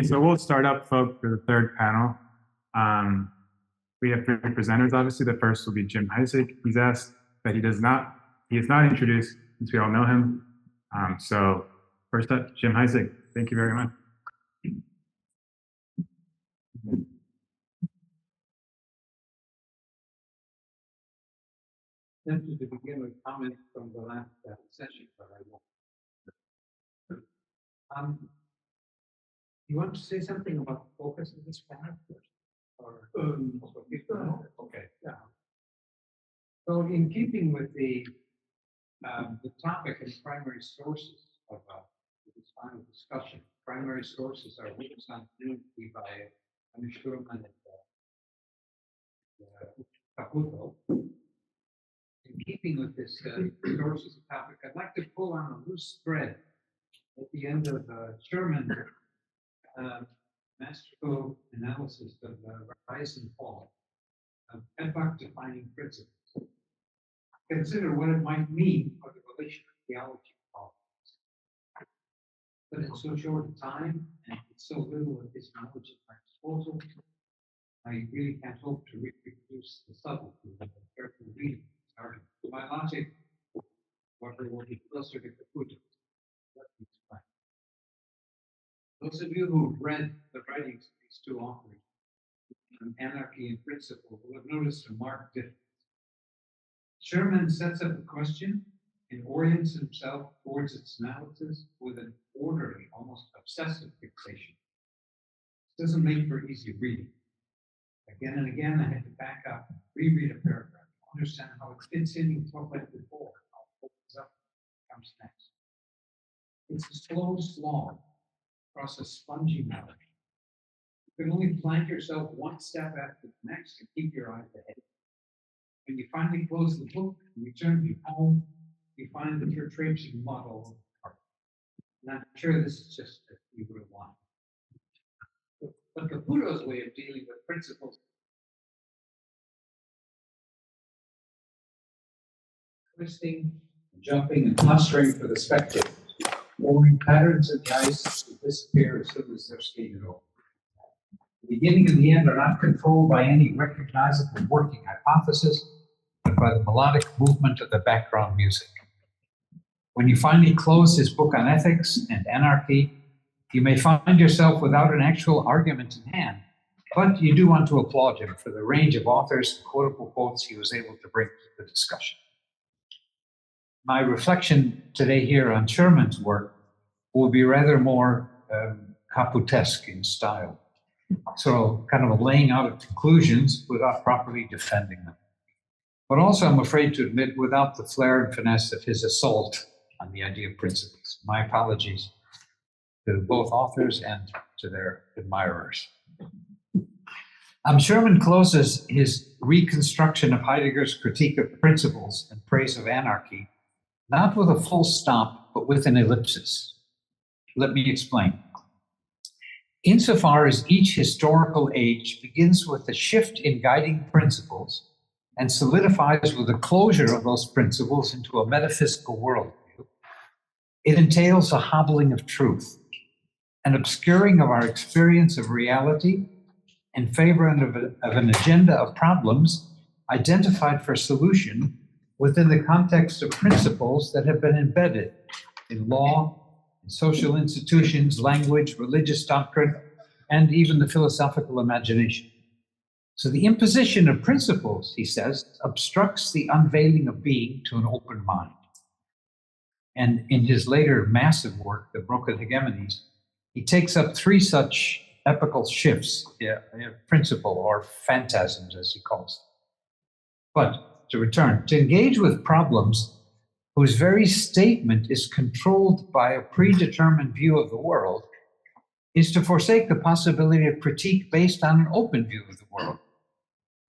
Okay, so we'll start up, folks, for the third panel. We have three presenters. Obviously, the first will be Jim Heisig. He's asked that he is not introduced since we all know him. So first up, Jim Heisig. Thank you very much. Tempted to begin with comments from the last session, but I won't. You want to say something about the focus of this panel first? Or, okay, yeah. So in keeping with the topic and primary sources of this final discussion, primary sources are works on unity by An-Archy and Caputo. In keeping with this sources topic, I'd like to pull on a loose thread at the end of Sherman's masterful analysis of rise and fall of epoch defining principles. Consider what it might mean for the relation of theology and politics. But in so short a time and with so little of this knowledge at my disposal, I really can't hope to reproduce the subtlety of a careful reading. To my logic, what will be closer to Caputo. Let me explain. Those of you who've read the writings of these two authors, An-Archy and Principle, will have noticed a marked difference. Sherman sets up a question and orients himself towards its analysis with an orderly, almost obsessive fixation. This doesn't make for easy reading. Again and again, I had to back up, reread a paragraph, understand how it fits in with what went before, how it opens up, comes next. It's a slow slog across a spongy meadow. You can only plant yourself one step after the next and keep your eyes ahead. When you finally close the book and return to your home, you find that you're traipsing mud all over the park. And I'm sure this is just what you would have wanted. But Caputo's way of dealing with principles, twisting, jumping, and clustering for the spectator, forming patterns in the ice that disappear as soon as they're skated over. The beginning and the end are not controlled by any recognizable working hypothesis, but by the melodic movement of the background music. When you finally close his book on ethics and anarchy, you may find yourself without an actual argument in hand, but you do want to applaud him for the range of authors and quotable quotes he was able to bring to the discussion. My reflection today here on Sherman's work will be rather more Caputesque in style. So kind of a laying out of conclusions without properly defending them. But also, I'm afraid to admit, without the flair and finesse of his assault on the idea of principles. My apologies to both authors and to their admirers. Sherman closes his reconstruction of Heidegger's critique of principles and praise of anarchy, not with a full stop, but with an ellipsis. Let me explain. Insofar as each historical age begins with a shift in guiding principles and solidifies with the closure of those principles into a metaphysical worldview, it entails a hobbling of truth, an obscuring of our experience of reality in favor of an agenda of problems identified for solution within the context of principles that have been embedded in law, in social institutions, language, religious doctrine, and even the philosophical imagination. So the imposition of principles, he says, obstructs the unveiling of being to an open mind. And in his later massive work, The Broken Hegemonies, he takes up three such epochal shifts, principle or phantasms, as he calls them. But to return, to engage with problems whose very statement is controlled by a predetermined view of the world is to forsake the possibility of critique based on an open view of the world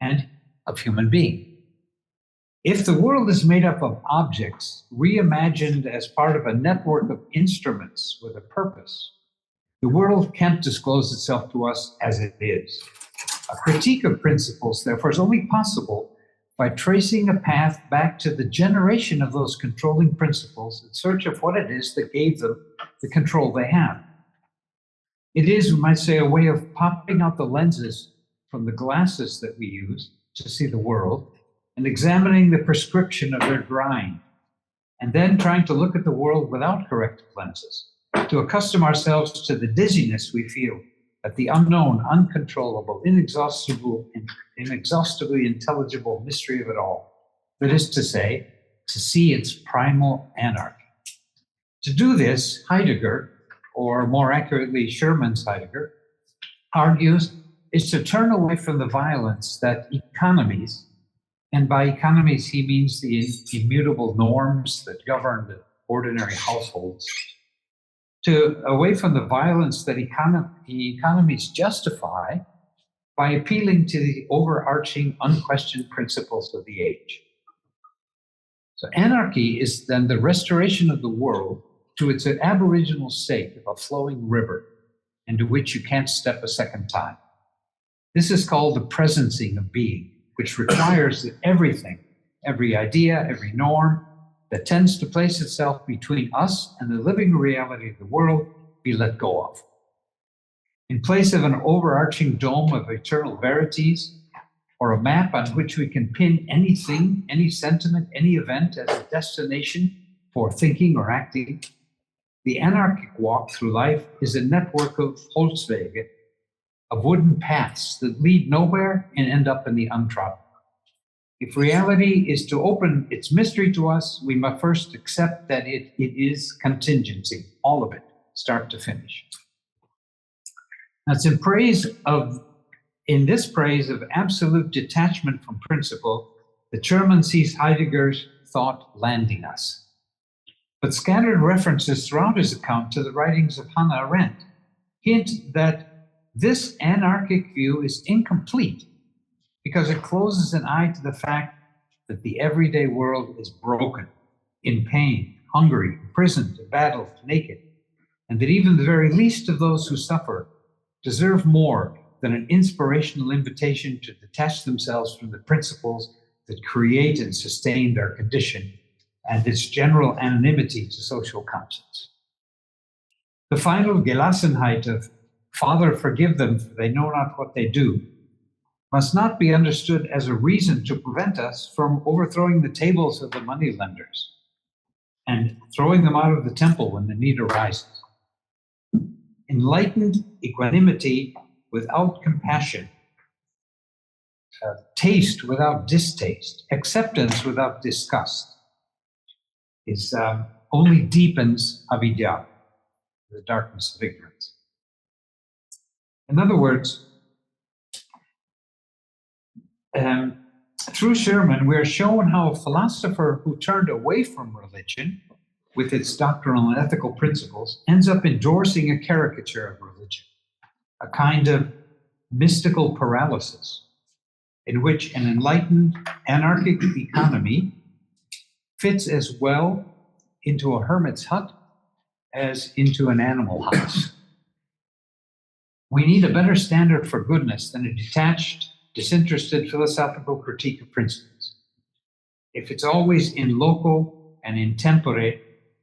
and of human being. If the world is made up of objects reimagined as part of a network of instruments with a purpose, the world can't disclose itself to us as it is. A critique of principles, therefore, is only possible by tracing a path back to the generation of those controlling principles in search of what it is that gave them the control they have. It is, we might say, a way of popping out the lenses from the glasses that we use to see the world and examining the prescription of their grind, and then trying to look at the world without corrective lenses, to accustom ourselves to the dizziness we feel at the unknown, uncontrollable, inexhaustibly intelligible mystery of it all. That is to say, to see its primal anarchy. To do this, Heidegger, or more accurately, Sherman's Heidegger, argues is to turn away from the violence that economies, and by economies he means the immutable norms that govern the ordinary households, away from the violence that economies justify by appealing to the overarching, unquestioned principles of the age. So anarchy is then the restoration of the world to its aboriginal state of a flowing river into which you can't step a second time. This is called the presencing of being, which requires that everything, every idea, every norm that tends to place itself between us and the living reality of the world be let go of. In place of an overarching dome of eternal verities, or a map on which we can pin anything, any sentiment, any event as a destination for thinking or acting, the anarchic walk through life is a network of Holzwege, of wooden paths that lead nowhere and end up in the untrodden. If reality is to open its mystery to us, we must first accept that it is contingency, all of it, start to finish. Now, it's in this praise of absolute detachment from principle, the German sees Heidegger's thought landing us. But scattered references throughout his account to the writings of Hannah Arendt hint that this anarchic view is incomplete because it closes an eye to the fact that the everyday world is broken, in pain, hungry, imprisoned, embattled, naked, and that even the very least of those who suffer deserve more than an inspirational invitation to detach themselves from the principles that create and sustain their condition and its general anonymity to social conscience. The final Gelassenheit of "Father, forgive them, for they know not what they do," must not be understood as a reason to prevent us from overthrowing the tables of the moneylenders and throwing them out of the temple when the need arises. Enlightened equanimity without compassion, taste without distaste, acceptance without disgust, only deepens avidya, the darkness of ignorance. In other words, through Sherman, we're shown how a philosopher who turned away from religion with its doctrinal and ethical principles ends up endorsing a caricature of religion, a kind of mystical paralysis in which an enlightened anarchic economy fits as well into a hermit's hut as into an animal house. We need a better standard for goodness than a detached, disinterested philosophical critique of principles. If it's always in loco and in tempore,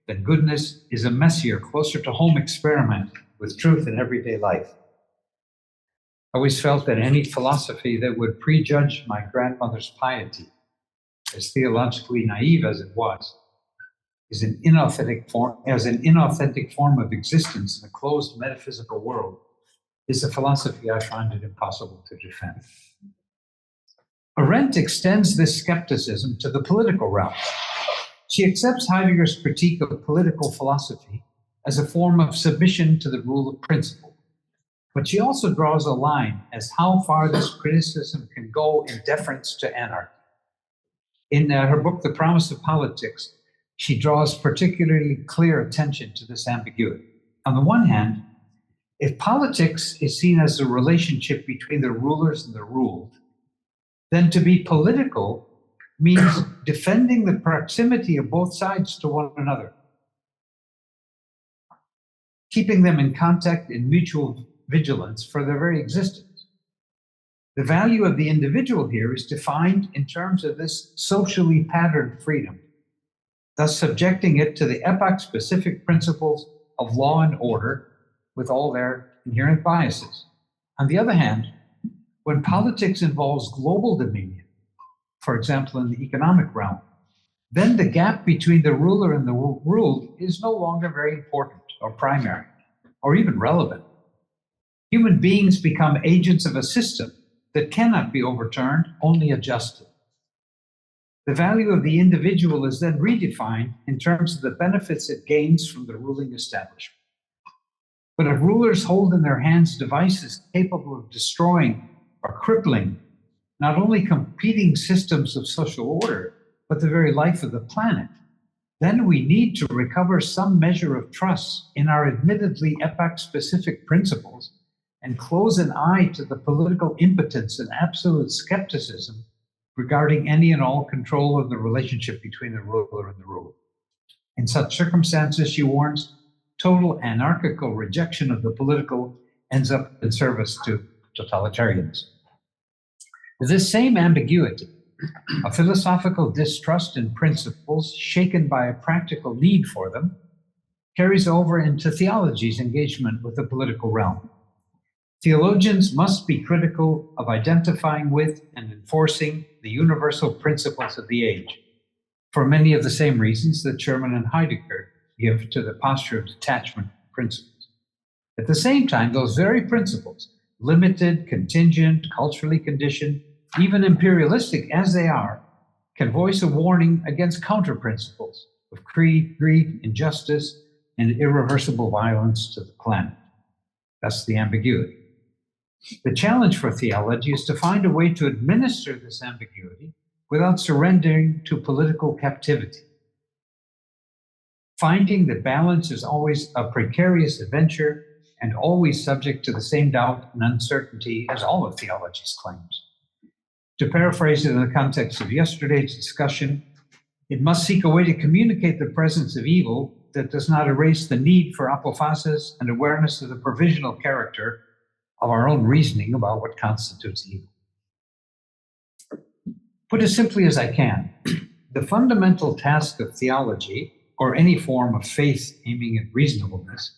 then goodness is a messier, closer to home experiment with truth in everyday life. I always felt that any philosophy that would prejudge my grandmother's piety, as theologically naive as it was, is an inauthentic form of existence in a closed metaphysical world, is a philosophy I find it impossible to defend. Arendt extends this skepticism to the political realm. She accepts Heidegger's critique of political philosophy as a form of submission to the rule of principle. But she also draws a line as how far this criticism can go in deference to anarchy. In her book, The Promise of Politics, she draws particularly clear attention to this ambiguity. On the one hand, if politics is seen as a relationship between the rulers and the ruled, then to be political means defending the proximity of both sides to one another, keeping them in contact in mutual vigilance for their very existence. The value of the individual here is defined in terms of this socially patterned freedom, thus subjecting it to the epoch-specific principles of law and order with all their inherent biases. On the other hand, when politics involves global dominion, for example, in the economic realm, then the gap between the ruler and the ruled is no longer very important or primary or even relevant. Human beings become agents of a system that cannot be overturned, only adjusted. The value of the individual is then redefined in terms of the benefits it gains from the ruling establishment. But if rulers hold in their hands devices capable of destroying or crippling not only competing systems of social order, but the very life of the planet, then we need to recover some measure of trust in our admittedly epoch-specific principles and close an eye to the political impotence and absolute skepticism regarding any and all control of the relationship between the ruler and the ruled. In such circumstances, she warns, total anarchical rejection of the political ends up in service to totalitarianism. This same ambiguity, a philosophical distrust in principles shaken by a practical need for them, carries over into theology's engagement with the political realm. Theologians must be critical of identifying with and enforcing the universal principles of the age, for many of the same reasons that Sherman and Heidegger give to the posture of detachment principles. At the same time, those very principles, limited, contingent, culturally conditioned, even imperialistic as they are, can voice a warning against counter-principles of greed, injustice, and irreversible violence to the planet. That's the ambiguity. The challenge for theology is to find a way to administer this ambiguity without surrendering to political captivity. Finding that balance is always a precarious adventure and always subject to the same doubt and uncertainty as all of theology's claims. To paraphrase it in the context of yesterday's discussion, it must seek a way to communicate the presence of evil that does not erase the need for apophasis and awareness of the provisional character of our own reasoning about what constitutes evil. Put as simply as I can, the fundamental task of theology, or any form of faith aiming at reasonableness,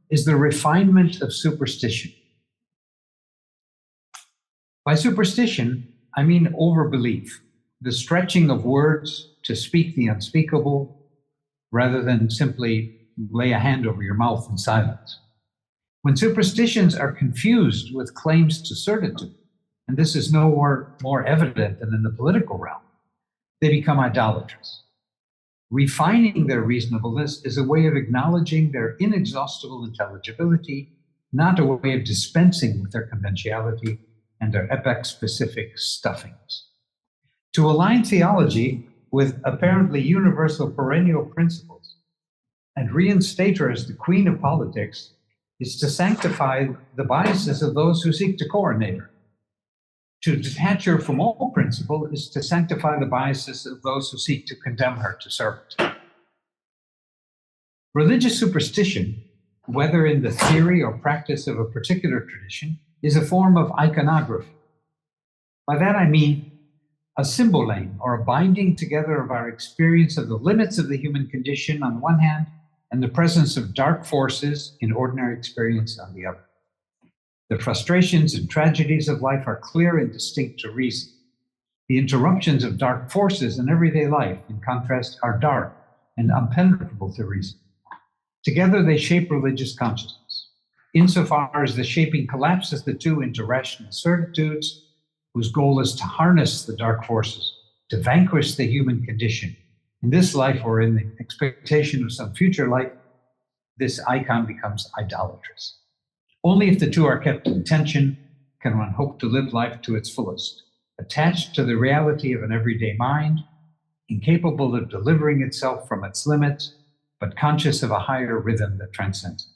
is the refinement of superstition. By superstition, I mean overbelief, the stretching of words to speak the unspeakable, rather than simply lay a hand over your mouth in silence. When superstitions are confused with claims to certitude, and this is no more evident than in the political realm, they become idolatrous. Refining their reasonableness is a way of acknowledging their inexhaustible intelligibility, not a way of dispensing with their conventionality and their epoch-specific stuffings. To align theology with apparently universal perennial principles and reinstate her as the queen of politics is to sanctify the biases of those who seek to coronate her. To detach her from all principle is to sanctify the biases of those who seek to condemn her to servitude. Religious superstition, whether in the theory or practice of a particular tradition, is a form of iconography. By that I mean a symbolane or a binding together of our experience of the limits of the human condition on one hand and the presence of dark forces in ordinary experience on the other. The frustrations and tragedies of life are clear and distinct to reason. The interruptions of dark forces in everyday life, in contrast, are dark and impenetrable to reason. Together they shape religious consciousness, insofar as the shaping collapses the two into rational certitudes, whose goal is to harness the dark forces, to vanquish the human condition. In this life or in the expectation of some future life, this icon becomes idolatrous. Only if the two are kept in tension can one hope to live life to its fullest, attached to the reality of an everyday mind, incapable of delivering itself from its limits, but conscious of a higher rhythm that transcends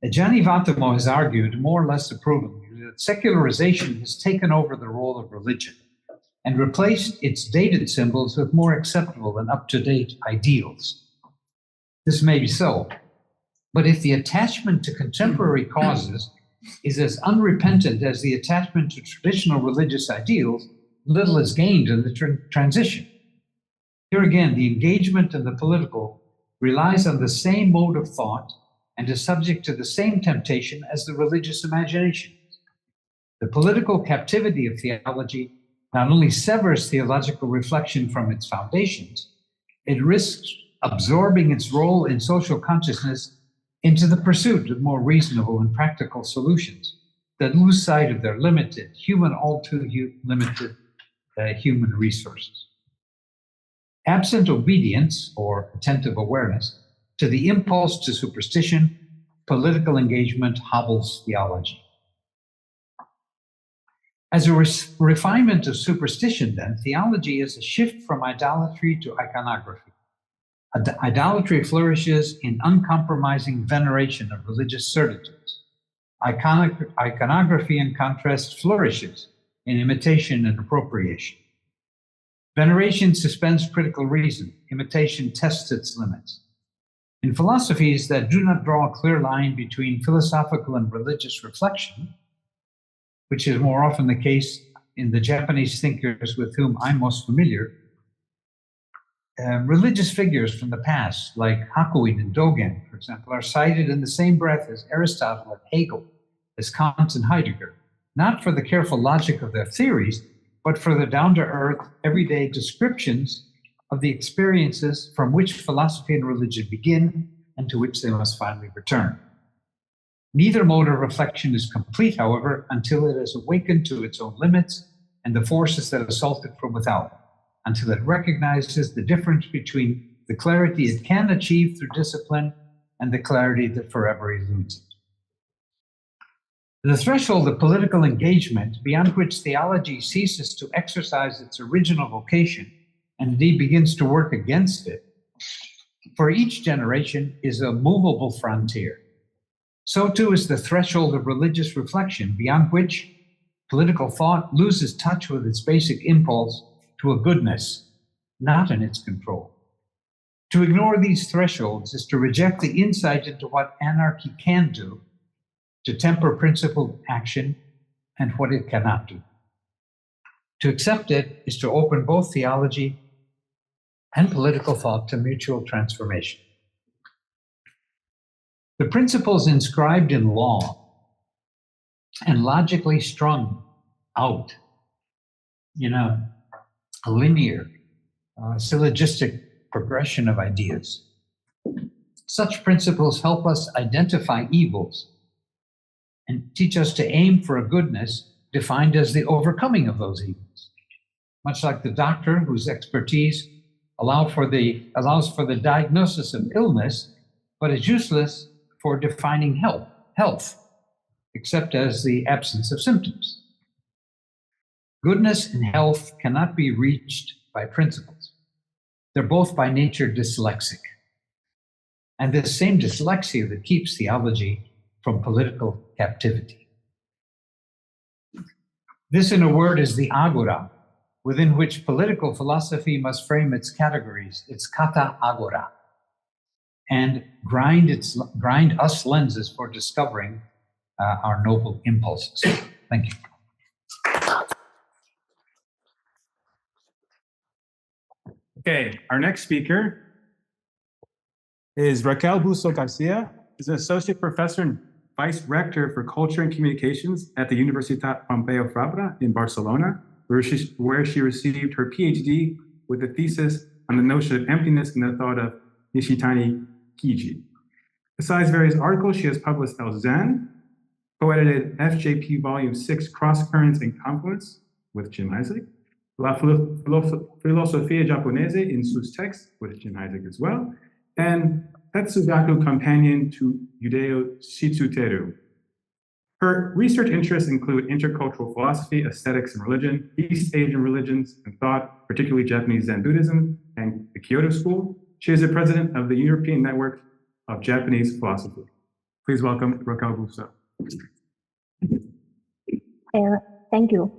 it. Gianni Vattimo has argued, more or less approvingly, that secularization has taken over the role of religion and replaced its dated symbols with more acceptable and up-to-date ideals. This may be so, but if the attachment to contemporary causes is as unrepentant as the attachment to traditional religious ideals, little is gained in the transition. Here again, the engagement in the political relies on the same mode of thought and is subject to the same temptation as the religious imagination. The political captivity of theology not only severs theological reflection from its foundations, it risks absorbing its role in social consciousness into the pursuit of more reasonable and practical solutions that lose sight of their limited, all too limited human resources. Absent obedience or attentive awareness to the impulse to superstition, political engagement hobbles theology. As a refinement of superstition, then, theology is a shift from idolatry to iconography. Idolatry flourishes in uncompromising veneration of religious certitudes. Iconography, in contrast, flourishes in imitation and appropriation. Veneration suspends critical reason. Imitation tests its limits. In philosophies that do not draw a clear line between philosophical and religious reflection, which is more often the case in the Japanese thinkers with whom I'm most familiar, religious figures from the past, like Hakuin and Dogen, for example, are cited in the same breath as Aristotle and Hegel, as Kant and Heidegger, not for the careful logic of their theories, but for the down-to-earth, everyday descriptions of the experiences from which philosophy and religion begin and to which they must finally return. Neither mode of reflection is complete, however, until it has awakened to its own limits and the forces that assault it from without, until it recognizes the difference between the clarity it can achieve through discipline and the clarity that forever eludes it. The threshold of political engagement beyond which theology ceases to exercise its original vocation and indeed begins to work against it, for each generation is a movable frontier. So too is the threshold of religious reflection beyond which political thought loses touch with its basic impulse to a goodness not in its control. To ignore these thresholds is to reject the insight into what anarchy can do, to temper principled action and what it cannot do. To accept it is to open both theology and political thought to mutual transformation. The principles inscribed in law and logically strung out in a linear, syllogistic progression of ideas. Such principles help us identify evils and teach us to aim for a goodness defined as the overcoming of those evils. Much like the doctor whose expertise allows for the diagnosis of illness, but is useless for defining health, except as the absence of symptoms. Goodness and health cannot be reached by principles. They're both by nature dyslexic. And this same dyslexia that keeps theology from political captivity. This, in a word, is the agora, within which political philosophy must frame its categories, its kata agora, and grind us lenses for discovering our noble impulses. Thank you. Okay, our next speaker is Raquel Bouso Garcia. She's an associate professor and vice rector for culture and communications at the Universitat Pompeu Fabra in Barcelona, where she received her PhD with a thesis on the notion of emptiness in the thought of Nishitani Kiji. Besides various articles, she has published El Zen, co-edited FJP Volume 6, Cross Currents and Confluence with Jim Heisig, La Filosofia Japonese in sus texts with Jim Heisig as well, and Tetsugaku Companion to Judeo Shitsuteru. Her research interests include intercultural philosophy, aesthetics and religion, East Asian religions and thought, particularly Japanese Zen Buddhism and the Kyoto School. She is the president of the European Network of Japanese Philosophy. Please welcome Raquel Bouso. Thank you.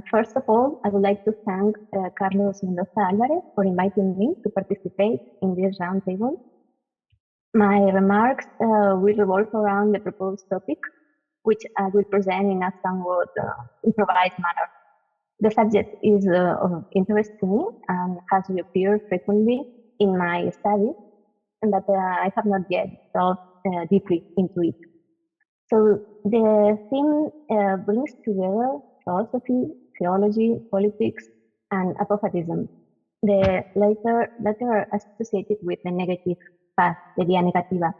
First of all, I would like to thank Carlos Mendoza Alvarez for inviting me to participate in this roundtable. My remarks will revolve around the proposed topic, which I will present in a somewhat improvised manner. The subject is of interest to me and has reappeared frequently in my studies, and that I have not yet solved deeply into it. So the theme brings together philosophy, theology, politics, and apophatism. The latter are associated with the negative path, the via negativa,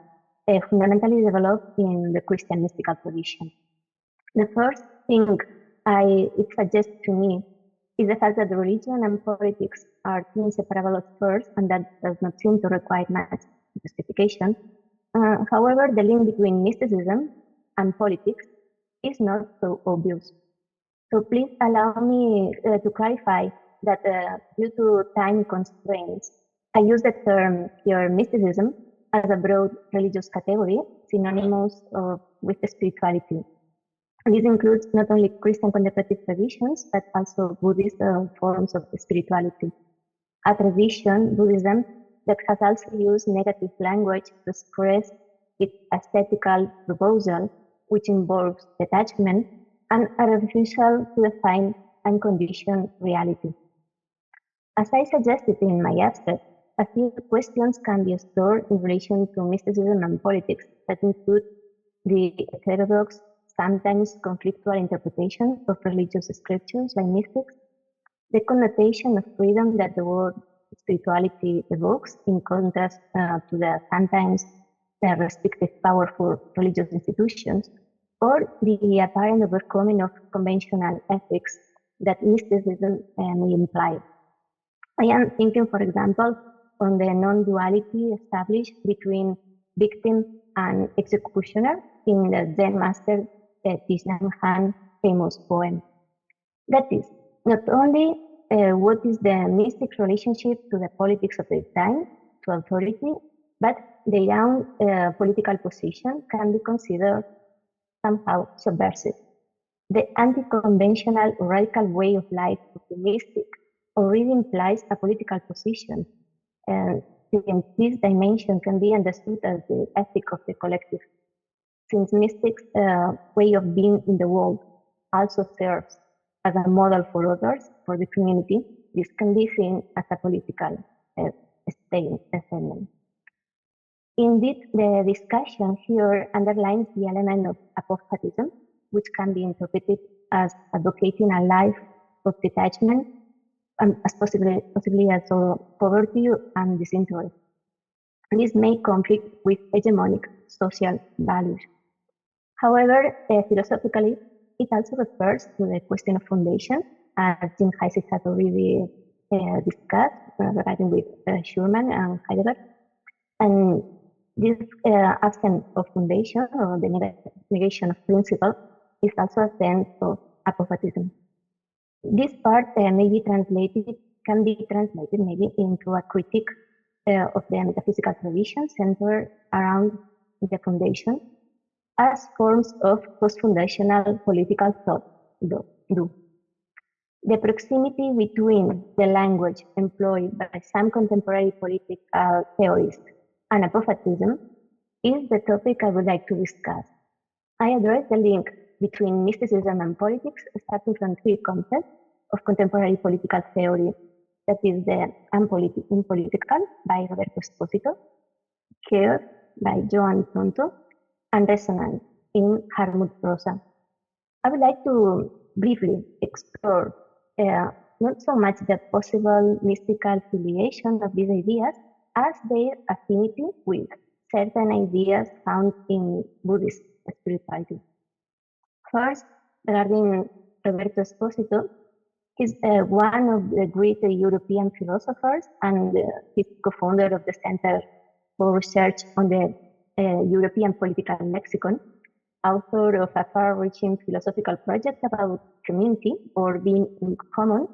fundamentally developed in the Christian mystical tradition. The first thing it suggests to me is the fact that the religion and politics are two inseparable spheres, and that does not seem to require much justification. However, the link between mysticism and politics is not so obvious. So please allow me to clarify that due to time constraints, I use the term here mysticism as a broad religious category synonymous with spirituality. And this includes not only Christian contemplative traditions, but also Buddhist forms of spirituality. A tradition, Buddhism, that has also used negative language to express its aesthetical proposal, which involves detachment and a refusal to define unconditioned reality. As I suggested in my abstract, a few questions can be explored in relation to mysticism and politics that include the heterodox, sometimes conflictual interpretation of religious scriptures by mystics, the connotation of freedom that the word spirituality evokes in contrast to the sometimes restrictive power for religious institutions, or the apparent overcoming of conventional ethics that mysticism may imply. I am thinking, for example, on the non-duality established between victim and executioner in the Zen master Thich Nhat Hanh's famous poem. That is, not only what is the mystic relationship to the politics of their time, to authority, but their own political position can be considered somehow subversive. The anti-conventional or radical way of life of the mystic already implies a political position, and this dimension can be understood as the ethic of the collective. Since mystics' way of being in the world also serves as a model for others, for the community, this can be seen as a political statement. Indeed, the discussion here underlines the element of apophatism, which can be interpreted as advocating a life of detachment, and as possibly also poverty and disinterest. This may conflict with hegemonic social values. However, philosophically, it also refers to the question of foundation, as Jim Heisig has already discussed regarding with Schurman and Heidegger. And this absence of foundation, or the negation of principle, is also a sense of apophatism. This part can be translated maybe into a critique of the metaphysical tradition centered around the foundation as forms of post-foundational political thought do. The proximity between the language employed by some contemporary political theorists and apophatism is the topic I would like to discuss. I address the link between mysticism and politics starting from three concepts of contemporary political theory, that is the impolitical by Roberto Esposito, chaos by Joan Tonto, and resonance in Hartmut Rosa. I would like to briefly explore not so much the possible mystical affiliation of these ideas as their affinity with certain ideas found in Buddhist spirituality. First, regarding Roberto Esposito, he's one of the great European philosophers and he's co-founder of the Center for Research on the European Political Lexicon, author of a far-reaching philosophical project about community or being in common,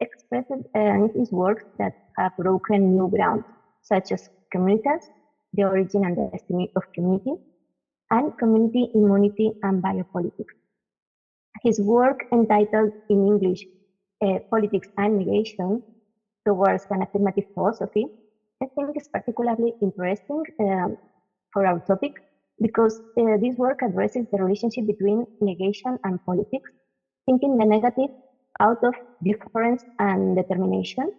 expressed in his works that have broken new ground, such as communitas, the origin and destiny of community, and community immunity and biopolitics. His work, entitled in English Politics and Negation Towards an Affirmative Philosophy, I think is particularly interesting for our topic because this work addresses the relationship between negation and politics, thinking the negative out of difference and determination,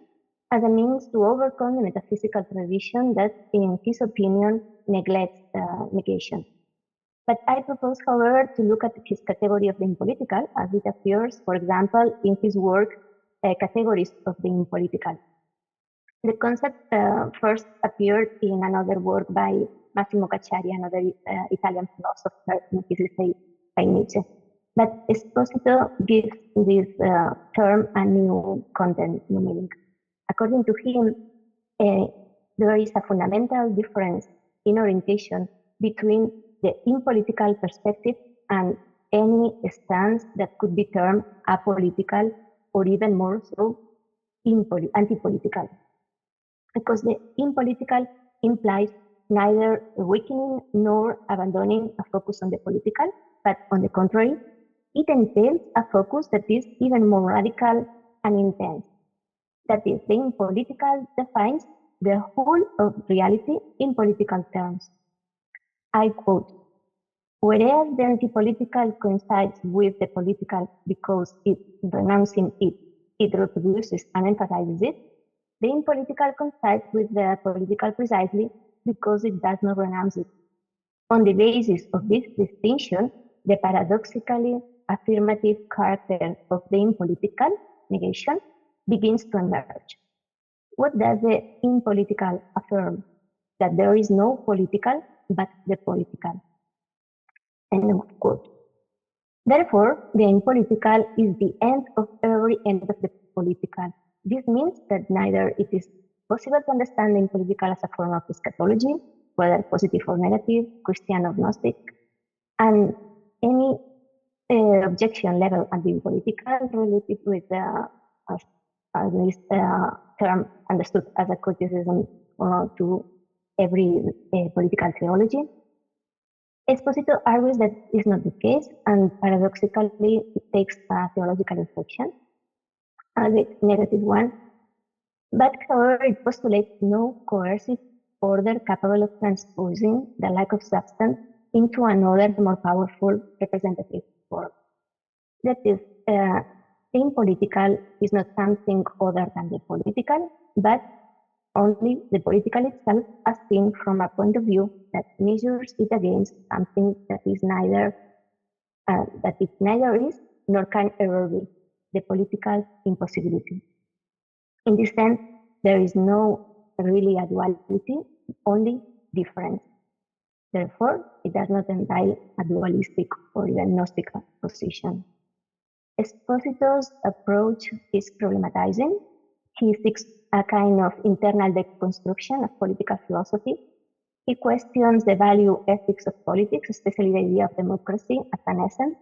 as a means to overcome the metaphysical tradition that, in his opinion, neglects negation. But I propose, however, to look at his category of the impolitical as it appears, for example, in his work, Categories of the Impolitical. The concept first appeared in another work by Massimo Cacciari, another Italian philosopher, implicitly by Nietzsche. But Esposito gives this term a new content, new meaning. According to him, there is a fundamental difference in orientation between the impolitical perspective and any stance that could be termed apolitical or even more so anti-political. Because the impolitical implies neither weakening nor abandoning a focus on the political, but on the contrary, it entails a focus that is even more radical and intense. That is, the impolitical defines the whole of reality in political terms. I quote, "Whereas the anti-political coincides with the political because it, renouncing it reproduces and emphasizes it, the impolitical coincides with the political precisely because it does not renounce it. On the basis of this distinction, the paradoxically affirmative character of the impolitical negation begins to emerge. What does the impolitical affirm? That there is no political but the political." End of quote. Therefore, the impolitical is the end of every end of the political. This means that neither it is possible to understand the impolitical as a form of eschatology, whether positive or negative, Christian or Gnostic, and any objection level at the impolitical related with this term understood as a criticism to every political theology. Esposito argues that is not the case, and paradoxically, it takes a theological inflection, a negative one. But however, it postulates no coercive order capable of transposing the lack of substance into another more powerful representative form. That is, the impolitical is not something other than the political, but only the political itself as seen from a point of view that measures it against something that is neither is nor can ever be, the political impossibility. In this sense, there is no really a duality, only difference. Therefore, it does not imply a dualistic or even Gnostic position. Esposito's approach is problematizing. He seeks a kind of internal deconstruction of political philosophy. He questions the value ethics of politics, especially the idea of democracy as an essence,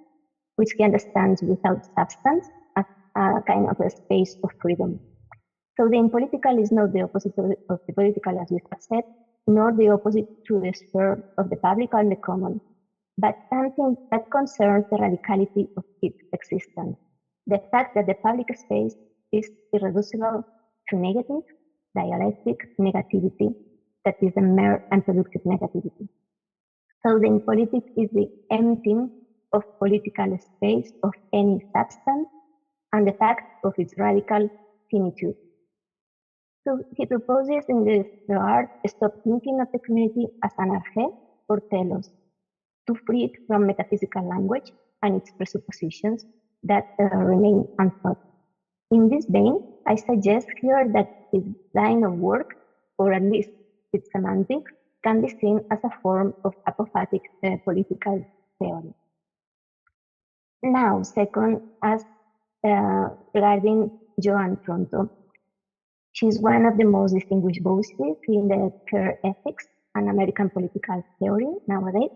which he understands without substance as a kind of a space of freedom. So the impolitical is not the opposite of the political, as we have said, nor the opposite to the sphere of the public and the common, but something that concerns the radicality of its existence. The fact that the public space is irreducible to negative, dialectic negativity, that is a mere unproductive negativity. So the impolitic is the emptying of political space of any substance and the fact of its radical finitude. So he proposes in this regard stop thinking of the community as An-Archy or telos, to free it from metaphysical language and its presuppositions that remain unthought. In this vein, I suggest here that his line of work, or at least its semantics, can be seen as a form of apophatic political theory. Now, second, as regarding Joan Pronto. She's one of the most distinguished voices in the queer ethics and American political theory nowadays.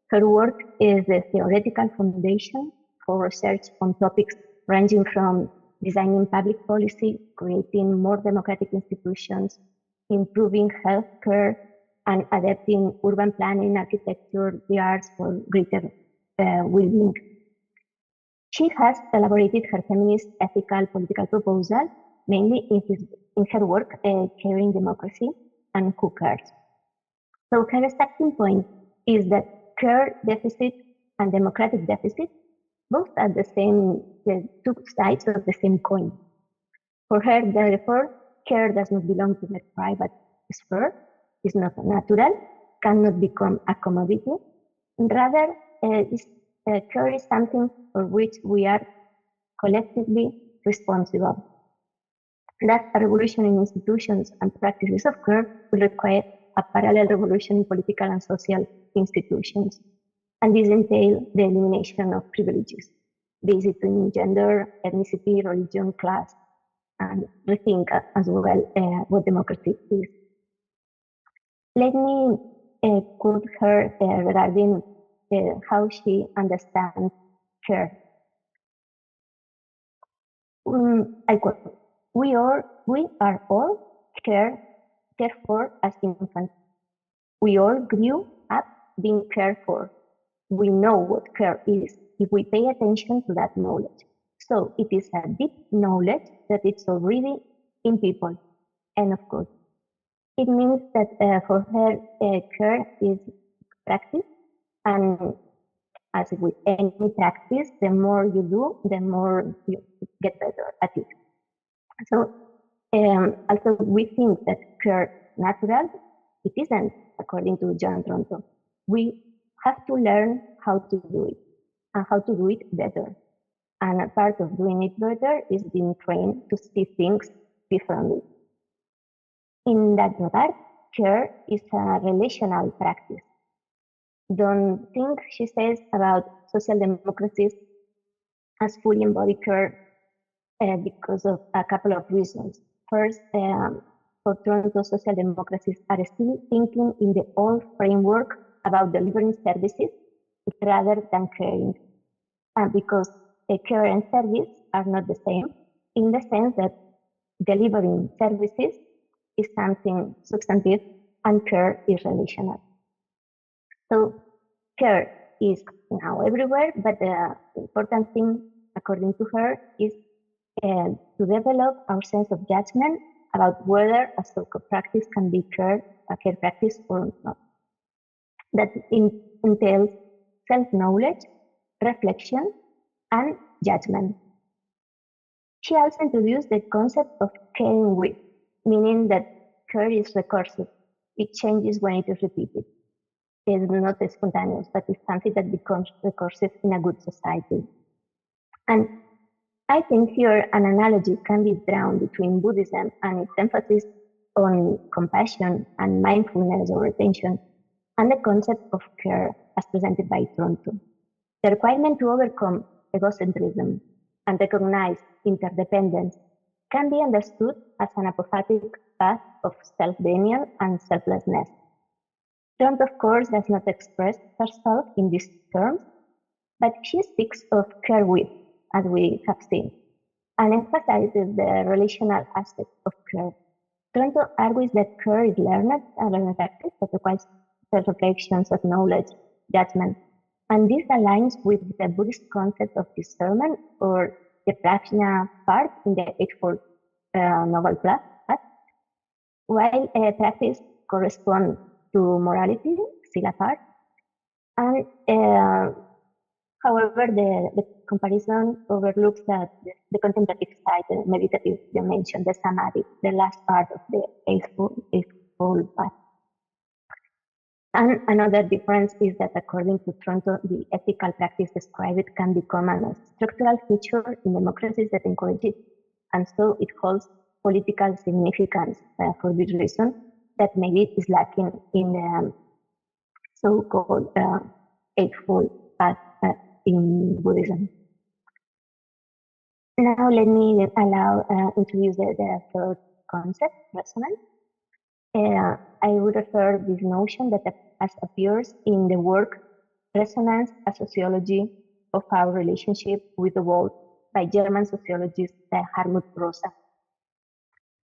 Her work is the theoretical foundation for research on topics ranging from designing public policy, creating more democratic institutions, improving healthcare, and adapting urban planning, architecture, the arts for greater well-being. She has elaborated her feminist ethical political proposal mainly in her work Caring Democracy and Who Cares. So her starting point is that care deficit and democratic deficit both are the two sides of the same coin. For her, therefore, care does not belong to the private sphere, is not natural, cannot become a commodity. Rather, care is something for which we are collectively responsible. That a revolution in institutions and practices of care will require a parallel revolution in political and social institutions. And this entails the elimination of privileges based on gender, ethnicity, religion, class, and rethink as well what democracy is. Let me quote her regarding how she understands care. I quote, we are all cared for as infants. We all grew up being cared for. We know what care is if we pay attention to that knowledge. So it is a deep knowledge that it's already in people. And of course, it means that for her, care is practice. And as with any practice, the more you do, the more you get better at it. So also we think that care natural, it isn't, according to John Tronto. We have to learn how to do it and how to do it better. And a part of doing it better is being trained to see things differently. In that regard, care is a relational practice. Don't think, she says, about social democracies as fully embodied care because of a couple of reasons. First, for Toronto, social democracies are still thinking in the old framework about delivering services rather than caring. And because care and service are not the same, in the sense that delivering services is something substantive and care is relational. So care is now everywhere, but the important thing, according to her, is to develop our sense of judgment about whether a social practice can be a care practice or not. That entails self-knowledge, reflection, and judgment. She also introduced the concept of caring with, meaning that care is recursive. It changes when it is repeated. It is not spontaneous, but it's something that becomes recursive in a good society. And I think here an analogy can be drawn between Buddhism and its emphasis on compassion and mindfulness or attention, and the concept of care as presented by Tronto. The requirement to overcome egocentrism and recognize interdependence can be understood as an apophatic path of self-denial and selflessness. Tronto, of course, does not express herself in these terms, but she speaks of care with, as we have seen, and emphasizes the relational aspect of care. Tronto argues that care is learned practice that requires self-reflection, self-knowledge, judgment, and this aligns with the Buddhist concept of discernment, or the prajna part in the Eightfold Noble Path, while practice corresponds to morality, sila part, and however, the comparison overlooks the contemplative side, the meditative dimension, the samadhi, the last part of the Eightfold Path. And another difference is that according to Tronto, the ethical practice described can become a structural feature in democracies that encourage it. And so it holds political significance for this reason that maybe is lacking in the so-called Eightfold Path in Buddhism. Now let me introduce the third concept, resonance. I would refer this notion that as appears in the work Resonance, a Sociology of Our Relationship with the World by German sociologist Hartmut Rosa.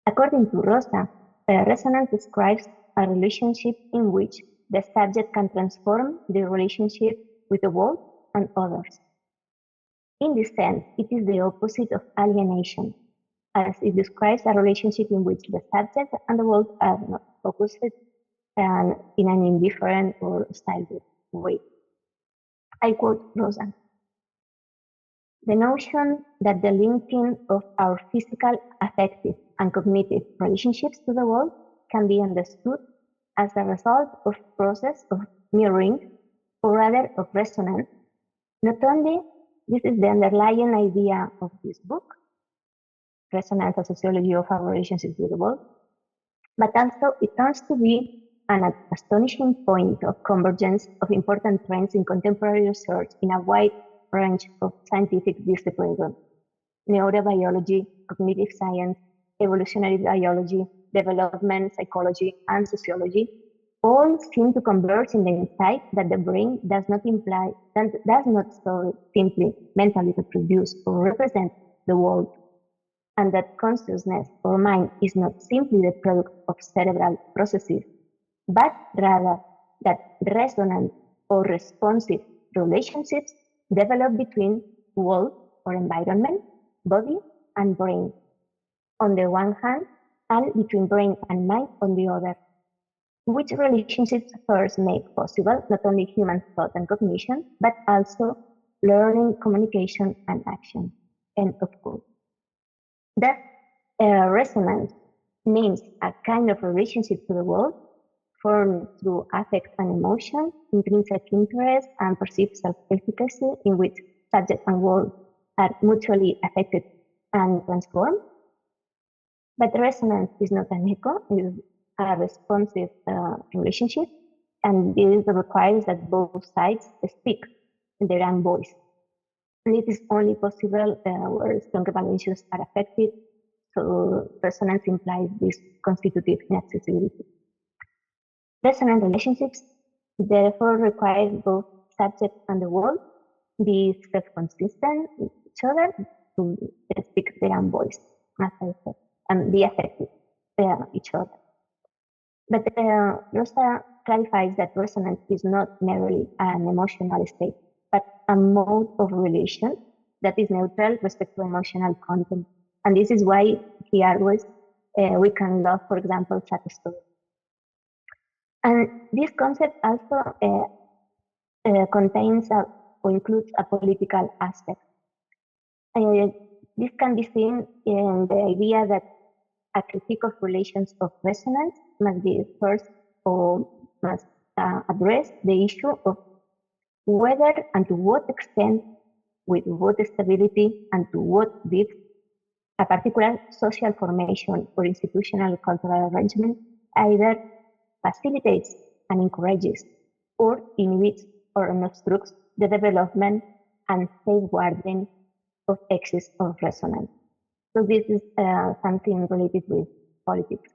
According to Rosa, resonance describes a relationship in which the subject can transform the relationship with the world and others. In this sense, it is the opposite of alienation, as it describes a relationship in which the subject and the world are not focused and in an indifferent or hostile way. I quote Rosa. The notion that the linking of our physical, affective, and cognitive relationships to the world can be understood as a result of process of mirroring, or rather of resonance. Not only this is the underlying idea of this book, Resonance, a Sociology of Our Relationships with the World, but also it turns to be an astonishing point of convergence of important trends in contemporary research in a wide range of scientific disciplines: neurobiology, cognitive science, evolutionary biology, development psychology, and sociology, all seem to converge in the insight that the brain does not simply mentally reproduce or represent the world, and that consciousness or mind is not simply the product of cerebral processes, but rather that resonant or responsive relationships develop between world or environment, body, and brain on the one hand, and between brain and mind on the other, which relationships first make possible not only human thought and cognition, but also learning, communication, and action. End of quote. That resonance means a kind of relationship to the world formed through affect and emotion, intrinsic interest, and perceived self-efficacy, in which subject and world are mutually affected and transformed. But resonance is not an echo, it is a responsive relationship, and this requires that both sides speak in their own voice. And it is only possible where strong relations are affected, so resonance implies this constitutive inaccessibility. Resonant relationships therefore require both subject and the world be self-consistent with each other to speak their own voice, as I said, and be affected each other. But Rosa clarifies that resonance is not merely an emotional state, but a mode of relation that is neutral with respect to emotional content. And this is why he argues we can love, for example, sad stories. And this concept also contains or includes a political aspect. This can be seen in the idea that a critique of relations of resonance must be first or must address the issue of whether and to what extent, with what stability, and to what depth a particular social formation or institutional cultural arrangement either facilitates and encourages or inhibits or obstructs the development and safeguarding of axis of resonance. So this is something related with politics.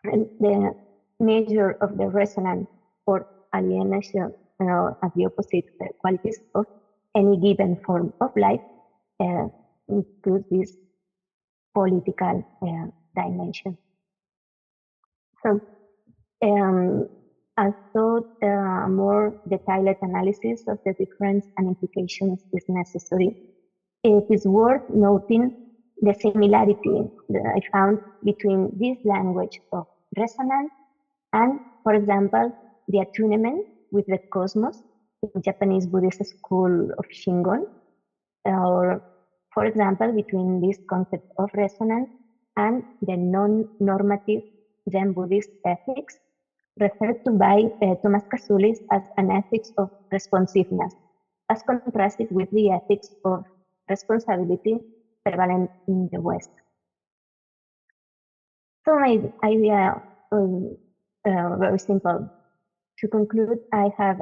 And the measure of the resonance or alienation, as the opposite qualities of any given form of life, includes this political dimension. So I thought a more detailed analysis of the difference and implications is necessary. It is worth noting the similarity that I found between this language of resonance and, for example, the attunement with the cosmos in Japanese Buddhist school of Shingon, or, for example, between this concept of resonance and the non-normative Zen Buddhist ethics, referred to by Thomas Kasulis as an ethics of responsiveness, as contrasted with the ethics of responsibility prevalent in the West. So my idea was very simple. To conclude, I have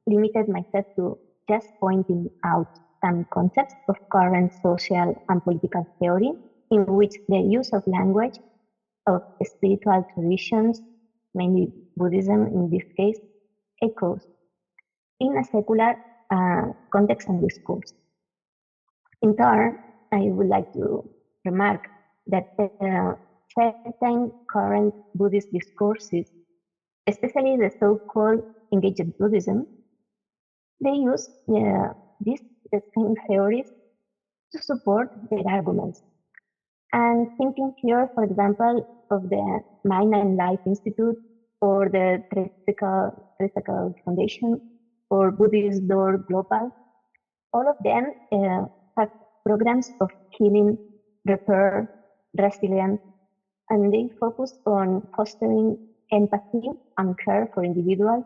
limited myself to just pointing out some concepts of current social and political theory in which the use of language of spiritual traditions, mainly Buddhism in this case, echoes in a secular context and discourse. In turn, I would like to remark that certain current Buddhist discourses, especially the so-called engaged Buddhism, they use these same theories to support their arguments. And thinking here, for example, of the Mind and Life Institute or the Theology Foundation or Buddhist Door Global, all of them have programs of healing, repair, resilience, and they focus on fostering empathy and care for individuals,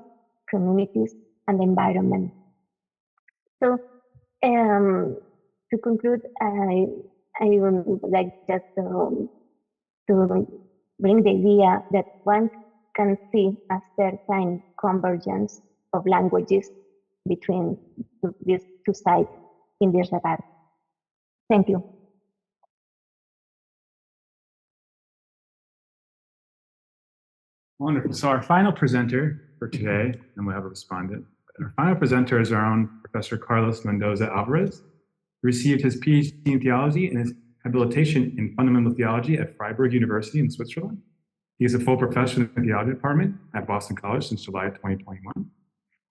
communities, and the environment. So, to conclude, I would like just to bring the idea that one can see a certain convergence of languages between these two sides in this regard. Thank you. Wonderful. So our final presenter for today, and we'll have a respondent. Our final presenter is our own Professor Carlos Mendoza Alvarez, who received his PhD in theology and his habilitation in fundamental theology at Freiburg University in Switzerland. He is a full professor in the theology department at Boston College since July 2021.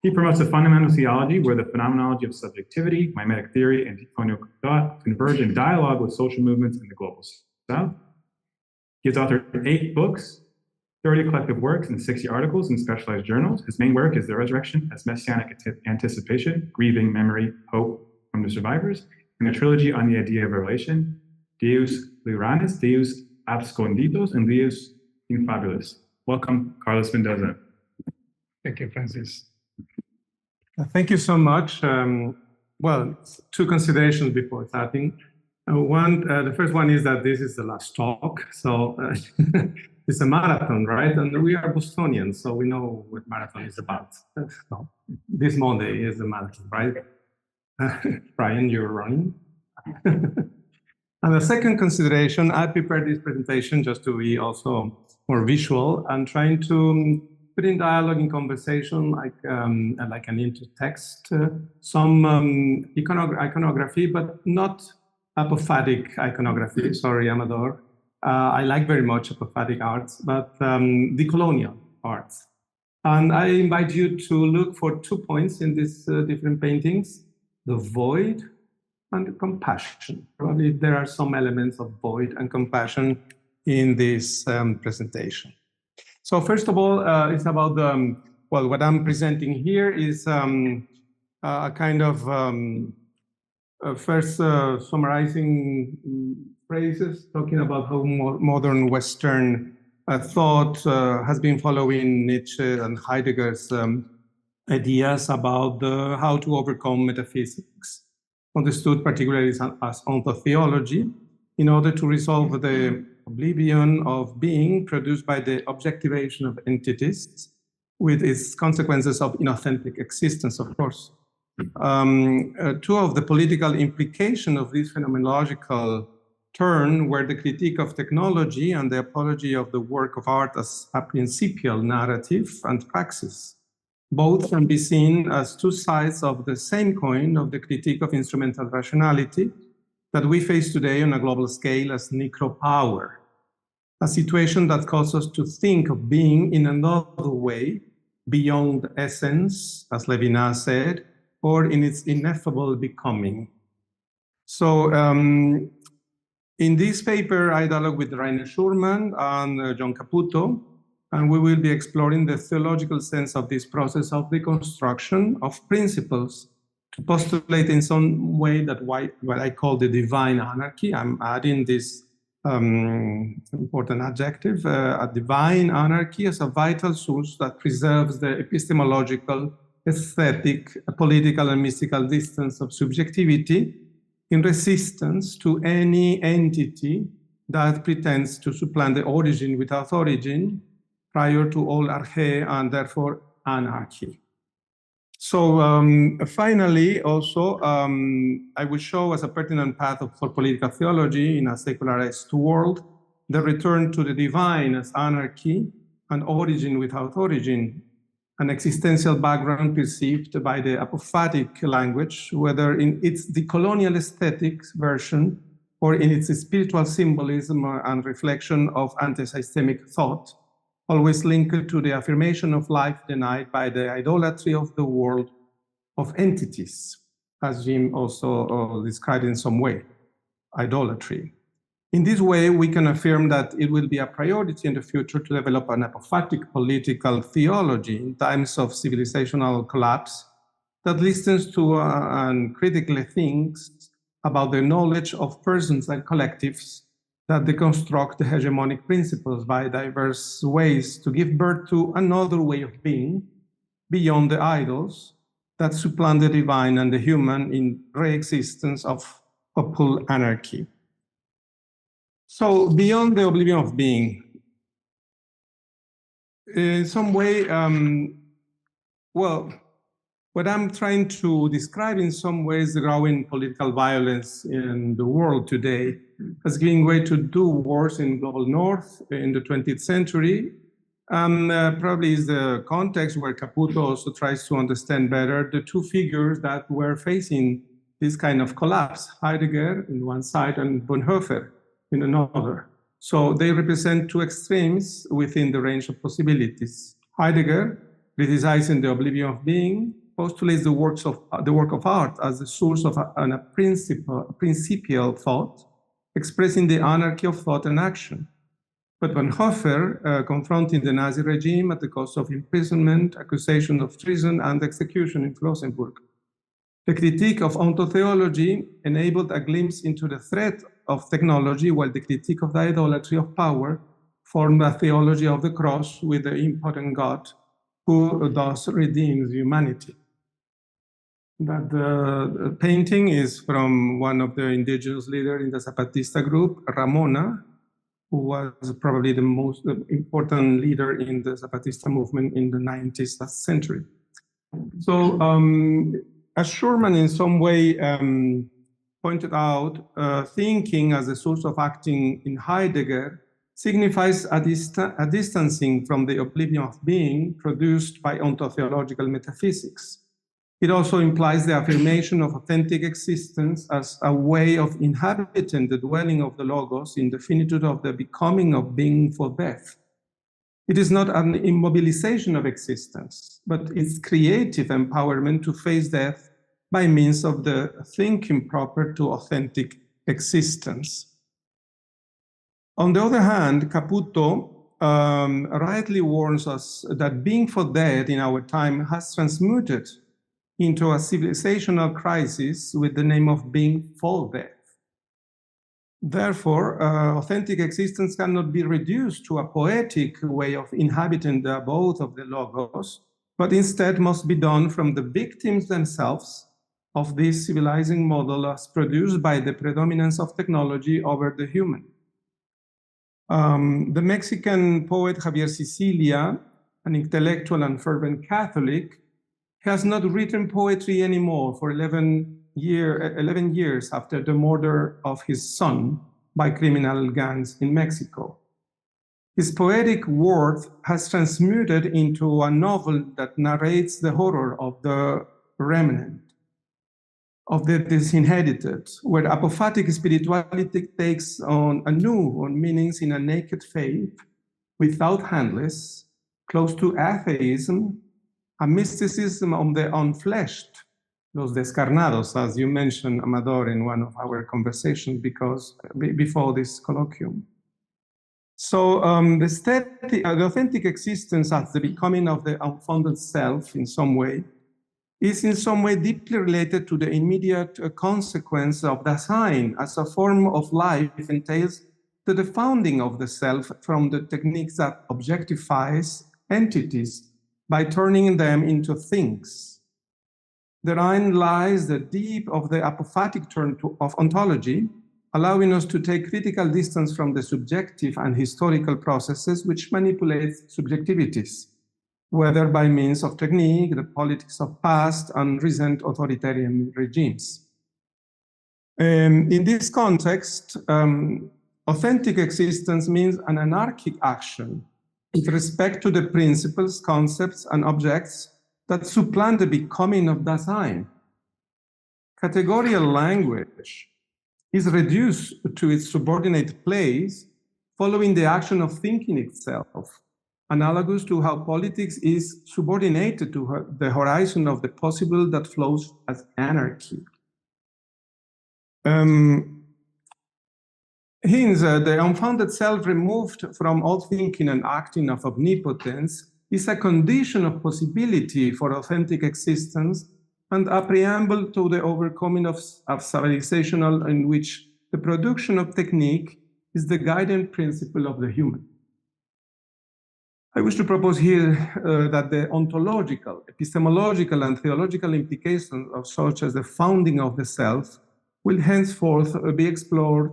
He promotes a fundamental theology where the phenomenology of subjectivity, mimetic theory, and decolonial thought converge in dialogue with social movements in the global South. He has authored 8 books, 30 collective works, and 60 articles in specialized journals. His main work is The Resurrection as Messianic Anticipation, Grieving, Memory, Hope from the Survivors, and a trilogy on the idea of revelation, Deus Pluralis, Deus Absconditus, and Deus Infabilis. Welcome, Carlos Mendoza. Thank you, Francis. Thank you so much. Well, 2 considerations before starting. The first one is that this is the last talk, so it's a marathon, right? And we are Bostonians, so we know what marathon is about. So this Monday is the marathon, right? Brian, you're running. And the second consideration, I prepared this presentation just to be also more visual and trying to put in dialogue, in conversation, like an intertext, some iconography, but not apophatic iconography. Sorry, Amador. I like very much apophatic arts, but decolonial arts. And I invite you to look for 2 points in these different paintings, the void and the compassion. Probably there are some elements of void and compassion in this presentation. So first of all, it's about well, what I'm presenting here is a kind of first summarizing phrases, talking about how modern Western thought has been following Nietzsche and Heidegger's ideas about how to overcome metaphysics, understood particularly as ontology, in order to resolve the oblivion of being produced by the objectivation of entities, with its consequences of inauthentic existence, of course. 2 of the political implications of this phenomenological turn were the critique of technology and the apology of the work of art as a principial narrative and praxis. Both can be seen as 2 sides of the same coin of the critique of instrumental rationality that we face today on a global scale as necropower, a situation that causes us to think of being in another way, beyond essence, as Levinas said, or in its ineffable becoming. So in this paper, I dialogue with Rainer Schurman and John Caputo, and we will be exploring the theological sense of this process of reconstruction of principles to postulate in some way that what I call the divine anarchy. I'm adding this important adjective, a divine anarchy as a vital source that preserves the epistemological, aesthetic, political, and mystical distance of subjectivity in resistance to any entity that pretends to supplant the origin without origin prior to all arche and therefore anarchy. So finally, also, I will show as a pertinent path for political theology in a secularized world, the return to the divine as anarchy and origin without origin, an existential background perceived by the apophatic language, whether in its decolonial aesthetics version or in its spiritual symbolism and reflection of anti-systemic thought, always linked to the affirmation of life denied by the idolatry of the world of entities, as Jim also described in some way, idolatry. In this way, we can affirm that it will be a priority in the future to develop an apophatic political theology in times of civilizational collapse that listens to and critically thinks about the knowledge of persons and collectives that deconstruct the hegemonic principles by diverse ways to give birth to another way of being beyond the idols that supplant the divine and the human in re-existence of popular anarchy. So beyond the oblivion of being, in some way, well, what I'm trying to describe in some ways the growing political violence in the world today has given way to two wars in global north in the 20th century. Probably is the context where Caputo also tries to understand better the two figures that were facing this kind of collapse, Heidegger on one side and Bonhoeffer in another. So they represent two extremes within the range of possibilities. Heidegger, criticizing the oblivion of being, postulates the work of art as the source of a principial thought, expressing the anarchy of thought and action. But Bonhoeffer, confronting the Nazi regime at the cost of imprisonment, accusation of treason, and execution in Flossenburg. The critique of ontotheology enabled a glimpse into the threat of technology, while the critique of the idolatry of power formed a theology of the cross with the impotent God who thus redeems humanity. That the painting is from one of the indigenous leaders in the Zapatista group, Ramona, who was probably the most important leader in the Zapatista movement in the 19th century. So as Schurman in some way pointed out, thinking as a source of acting in Heidegger signifies a distancing from the oblivion of being produced by ontotheological metaphysics. It also implies the affirmation of authentic existence as a way of inhabiting the dwelling of the Logos in the finitude of the becoming of being for death. It is not an immobilization of existence, but its creative empowerment to face death by means of the thinking proper to authentic existence. On the other hand, Caputo rightly warns us that being for dead in our time has transmuted into a civilizational crisis with the name of being for death. Therefore, authentic existence cannot be reduced to a poetic way of inhabiting the abode of the Logos, but instead must be done from the victims themselves of this civilizing model as produced by the predominance of technology over the human. The Mexican poet Javier Sicilia, an intellectual and fervent Catholic, has not written poetry anymore for 11 years after the murder of his son by criminal gangs in Mexico. His poetic work has transmuted into a novel that narrates the horror of the remnant, of the disinherited, where apophatic spirituality takes on anew on meanings in a naked faith, without handless, close to atheism, a mysticism of the unfleshed, los descarnados, as you mentioned, Amador, in one of our conversations before this colloquium. So the authentic existence as the becoming of the unfounded self in some way is in some way deeply related to the immediate consequence of Dasein as a form of life entails the founding of the self from the techniques that objectifies entities by turning them into things. Therein lies the deep of the apophatic turn of ontology, allowing us to take critical distance from the subjective and historical processes which manipulate subjectivities, whether by means of technique, the politics of past and recent authoritarian regimes. In this context, authentic existence means an anarchic action with respect to the principles, concepts, and objects that supplant the becoming of Dasein. Categorical language is reduced to its subordinate place following the action of thinking itself, analogous to how politics is subordinated to the horizon of the possible that flows as anarchy. Hence, the unfounded self removed from all thinking and acting of omnipotence is a condition of possibility for authentic existence and a preamble to the overcoming of civilizational in which the production of technique is the guiding principle of the human. I wish to propose here that the ontological, epistemological, and theological implications of such as the founding of the self will henceforth be explored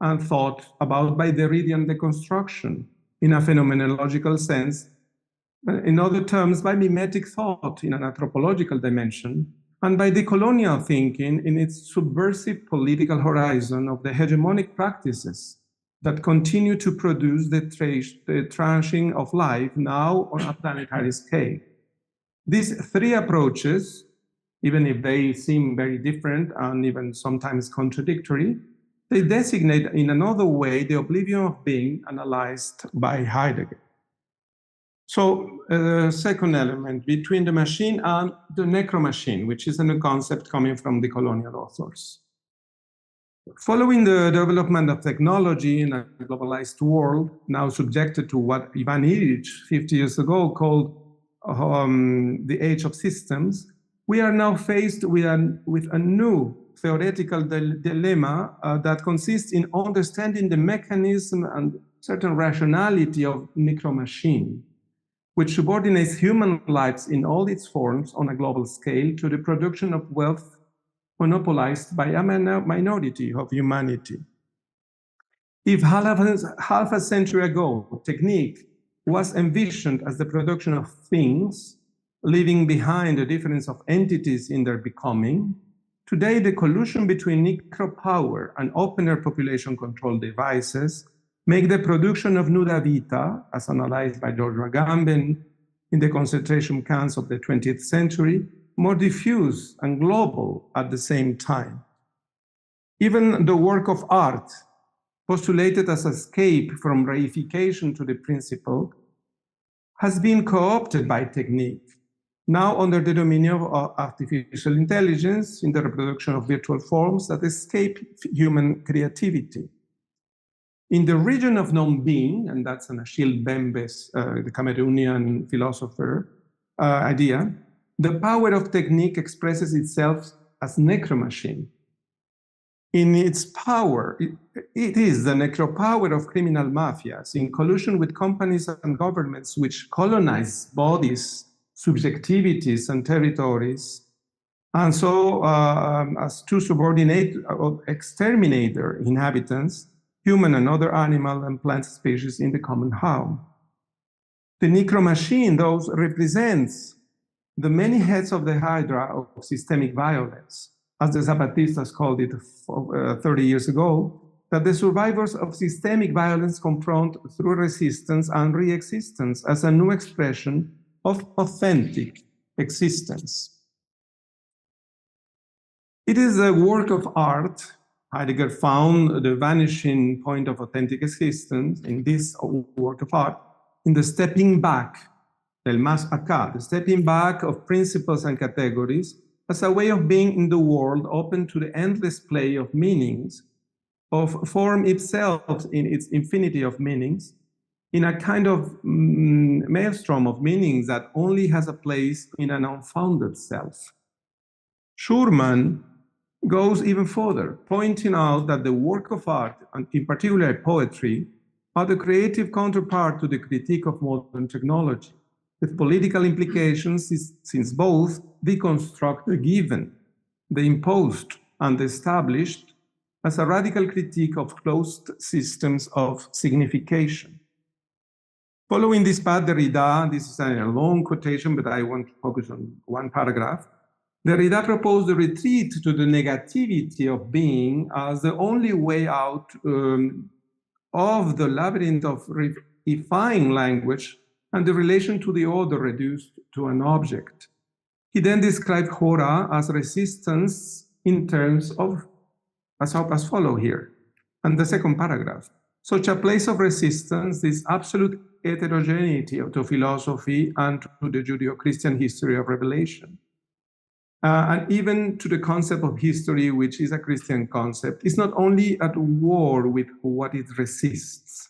and thought about by Derridian deconstruction in a phenomenological sense, in other terms, by mimetic thought in an anthropological dimension, and by decolonial thinking in its subversive political horizon of the hegemonic practices that continue to produce the tranching of life now on a planetary scale. These three approaches, even if they seem very different and even sometimes contradictory, they designate in another way the oblivion of being analyzed by Heidegger. So the second element, between the machine and the necromachine, which is a new concept coming from the colonial authors. Following the development of technology in a globalized world, now subjected to what Ivan Illich 50 years ago called the age of systems, we are now faced with a new theoretical dilemma that consists in understanding the mechanism and certain rationality of necromachine, which subordinates human lives in all its forms on a global scale to the production of wealth monopolized by a minority of humanity. If half a century ago, technique was envisioned as the production of things, leaving behind the difference of entities in their becoming, today the collusion between necropower and open-air population control devices make the production of nuda vita, as analyzed by George Agamben in the concentration camps of the 20th century, more diffuse and global at the same time. Even the work of art, postulated as escape from reification to the principle, has been co-opted by technique, now under the dominion of artificial intelligence in the reproduction of virtual forms that escape human creativity. In the region of non-being, and that's an Achille Mbembe's, the Cameroonian philosopher, idea, the power of technique expresses itself as necromachine. In its power, it is the necropower of criminal mafias in collusion with companies and governments which colonize bodies, subjectivities, and territories, and so as to subordinate or exterminate their inhabitants, human and other animal and plant species in the common harm. The necromachine, thus, represents the many heads of the hydra of systemic violence, as the Zapatistas called it 30 years ago, that the survivors of systemic violence confront through resistance and re-existence as a new expression of authentic existence. It is a work of art. Heidegger found the vanishing point of authentic existence in this work of art, in the stepping back, del más acá, the stepping back of principles and categories as a way of being in the world open to the endless play of meanings, of form itself in its infinity of meanings, in a kind of maelstrom of meanings that only has a place in an unfounded self. Schurman goes even further, pointing out that the work of art, and in particular poetry, are the creative counterpart to the critique of modern technology, with political implications since both deconstruct the given, the imposed and the established, as a radical critique of closed systems of signification. Following this path, Derrida, this is a long quotation, but I want to focus on one paragraph. Derrida proposed a retreat to the negativity of being as the only way out of the labyrinth of reifying language and the relation to the other reduced to an object. He then described Hora as resistance in terms of, as follow here, and the second paragraph. Such a place of resistance, this absolute heterogeneity to philosophy and to the Judeo-Christian history of revelation. And even to the concept of history, which is a Christian concept, is not only at war with what it resists.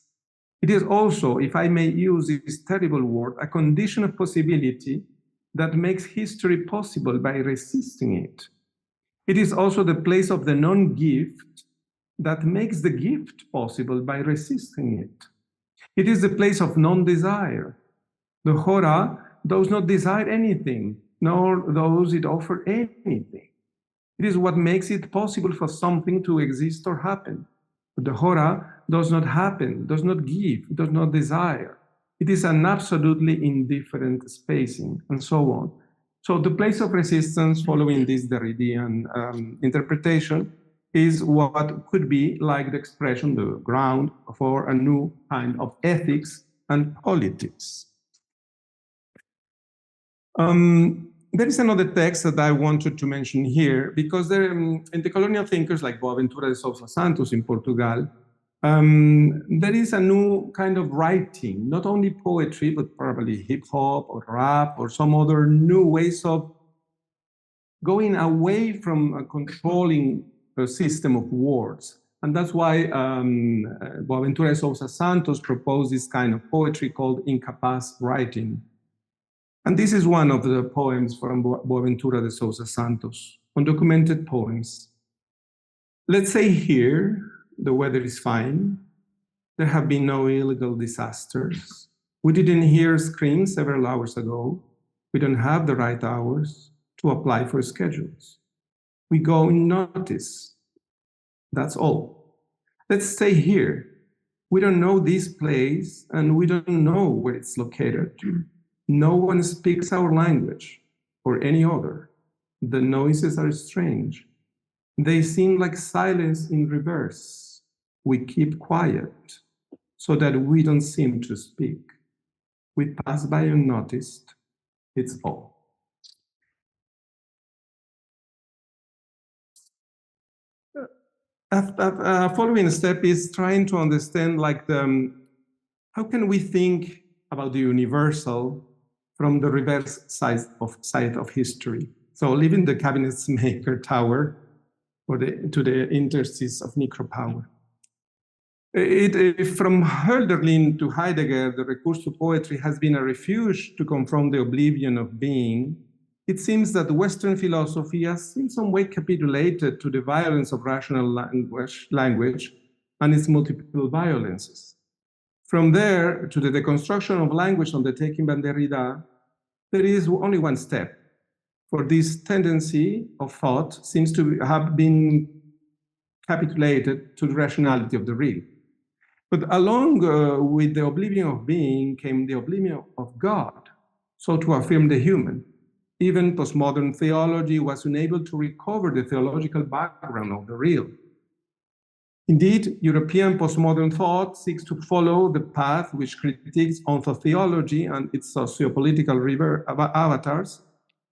It is also, if I may use this terrible word, a condition of possibility that makes history possible by resisting it. It is also the place of the non-gift that makes the gift possible by resisting it. It is the place of non-desire. The hora does not desire anything, nor does it offer anything. It is what makes it possible for something to exist or happen. But the hora does not happen, does not give, does not desire. It is an absolutely indifferent spacing, and so on. So the place of resistance, following this Derridean interpretation, is what could be like the expression, the ground for a new kind of ethics and politics. There is another text that I wanted to mention here, because there, in the colonial thinkers like Boaventura de Sousa Santos in Portugal, there is a new kind of writing, not only poetry, but probably hip hop or rap or some other new ways of going away from a controlling system of words. And that's why Boaventura de Sousa Santos proposed this kind of poetry called incapaz writing. And this is one of the poems from Boaventura de Sousa Santos, undocumented poems. Let's say here, the weather is fine. There have been no illegal disasters. We didn't hear screams several hours ago. We don't have the right hours to apply for schedules. We go in notice. That's all. Let's stay here. We don't know this place and we don't know where it's located. No one speaks our language or any other. The noises are strange. They seem like silence in reverse. We keep quiet so that we don't seem to speak. We pass by unnoticed. It's all. A following step is trying to understand like how can we think about the universal from the reverse side of history. So leaving the cabinets maker tower to the interstices of micropower. From Hölderlin to Heidegger, the recourse to poetry has been a refuge to confront the oblivion of being. It seems that Western philosophy has in some way capitulated to the violence of rational language and its multiple violences. From there to the deconstruction of language undertaken by Derrida, there is only one step. For this tendency of thought seems to have been capitulated to the rationality of the real. But along with the oblivion of being came the oblivion of God, so to affirm the human. Even postmodern theology was unable to recover the theological background of the real. Indeed, European postmodern thought seeks to follow the path which critiques ontology and its sociopolitical avatars,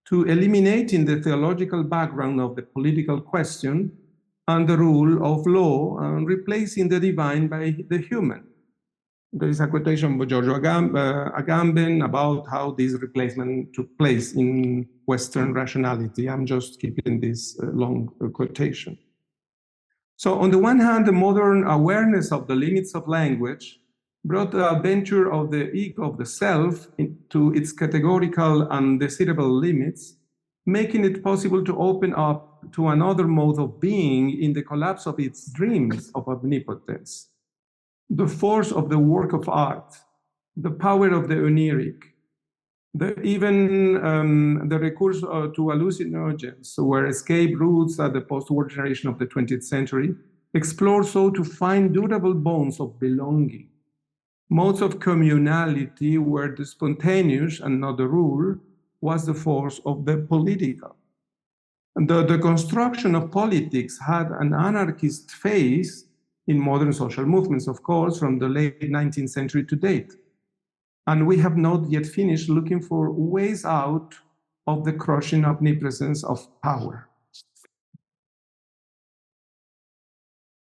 to eliminating the theological background of the political question and the rule of law, and replacing the divine by the human. There is a quotation by Giorgio Agamben about how this replacement took place in Western rationality. I'm just keeping this long quotation. So on the one hand, the modern awareness of the limits of language brought the adventure of the ego, of the self, into its categorical and desirable limits, making it possible to open up to another mode of being in the collapse of its dreams of omnipotence. The force of the work of art, the power of the oniric, even the recourse to hallucinogens, where escape routes at the post-war generation of the 20th century, explore so to find durable bonds of belonging, modes of communality where the spontaneous and not the rule was the force of the political. And the construction of politics had an anarchist phase in modern social movements, of course, from the late 19th century to date. And we have not yet finished looking for ways out of the crushing omnipresence of power.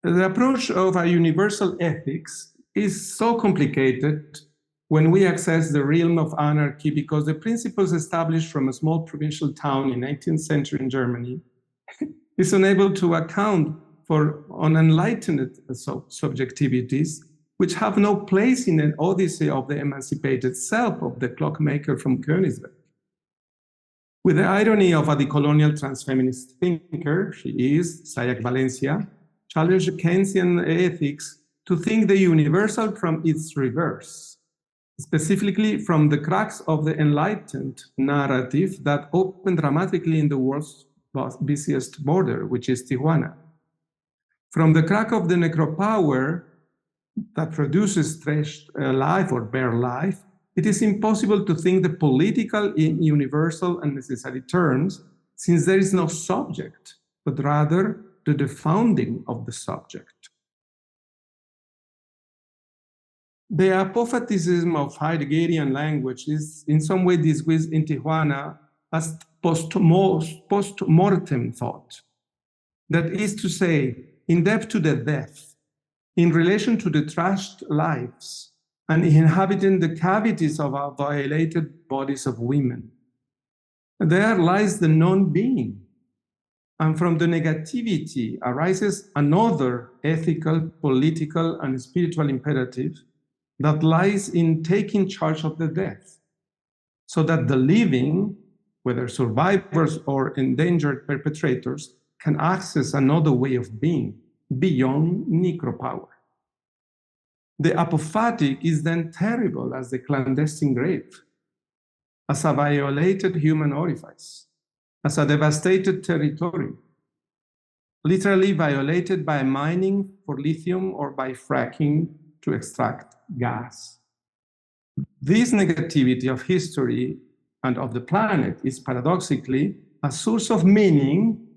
The approach of a universal ethics is so complicated when we access the realm of anarchy, because the principles established from a small provincial town in 19th century in Germany is unable to account for unenlightened subjectivities, which have no place in an odyssey of the emancipated self of the clockmaker from Königsberg. With the irony of a decolonial transfeminist thinker, she is, Sayak Valencia, challenge Keynesian ethics to think the universal from its reverse, specifically from the cracks of the enlightened narrative that opened dramatically in the world's busiest border, which is Tijuana. From the crack of the necropower that produces stretched life or bare life, it is impossible to think the political in universal and necessary terms, since there is no subject, but rather the founding of the subject. The Apophaticism of Heideggerian language is in some way disguised in Tijuana as post-mortem thought. That is to say, in depth to the death, in relation to the trashed lives, and inhabiting the cavities of our violated bodies of women. There lies the non-being, and from the negativity arises another ethical, political, and spiritual imperative that lies in taking charge of the death, so that the living, whether survivors or endangered perpetrators, can access another way of being beyond necropower. The apophatic is then terrible as the clandestine grave, as a violated human orifice, as a devastated territory, literally violated by mining for lithium or by fracking to extract gas. This negativity of history and of the planet is paradoxically a source of meaning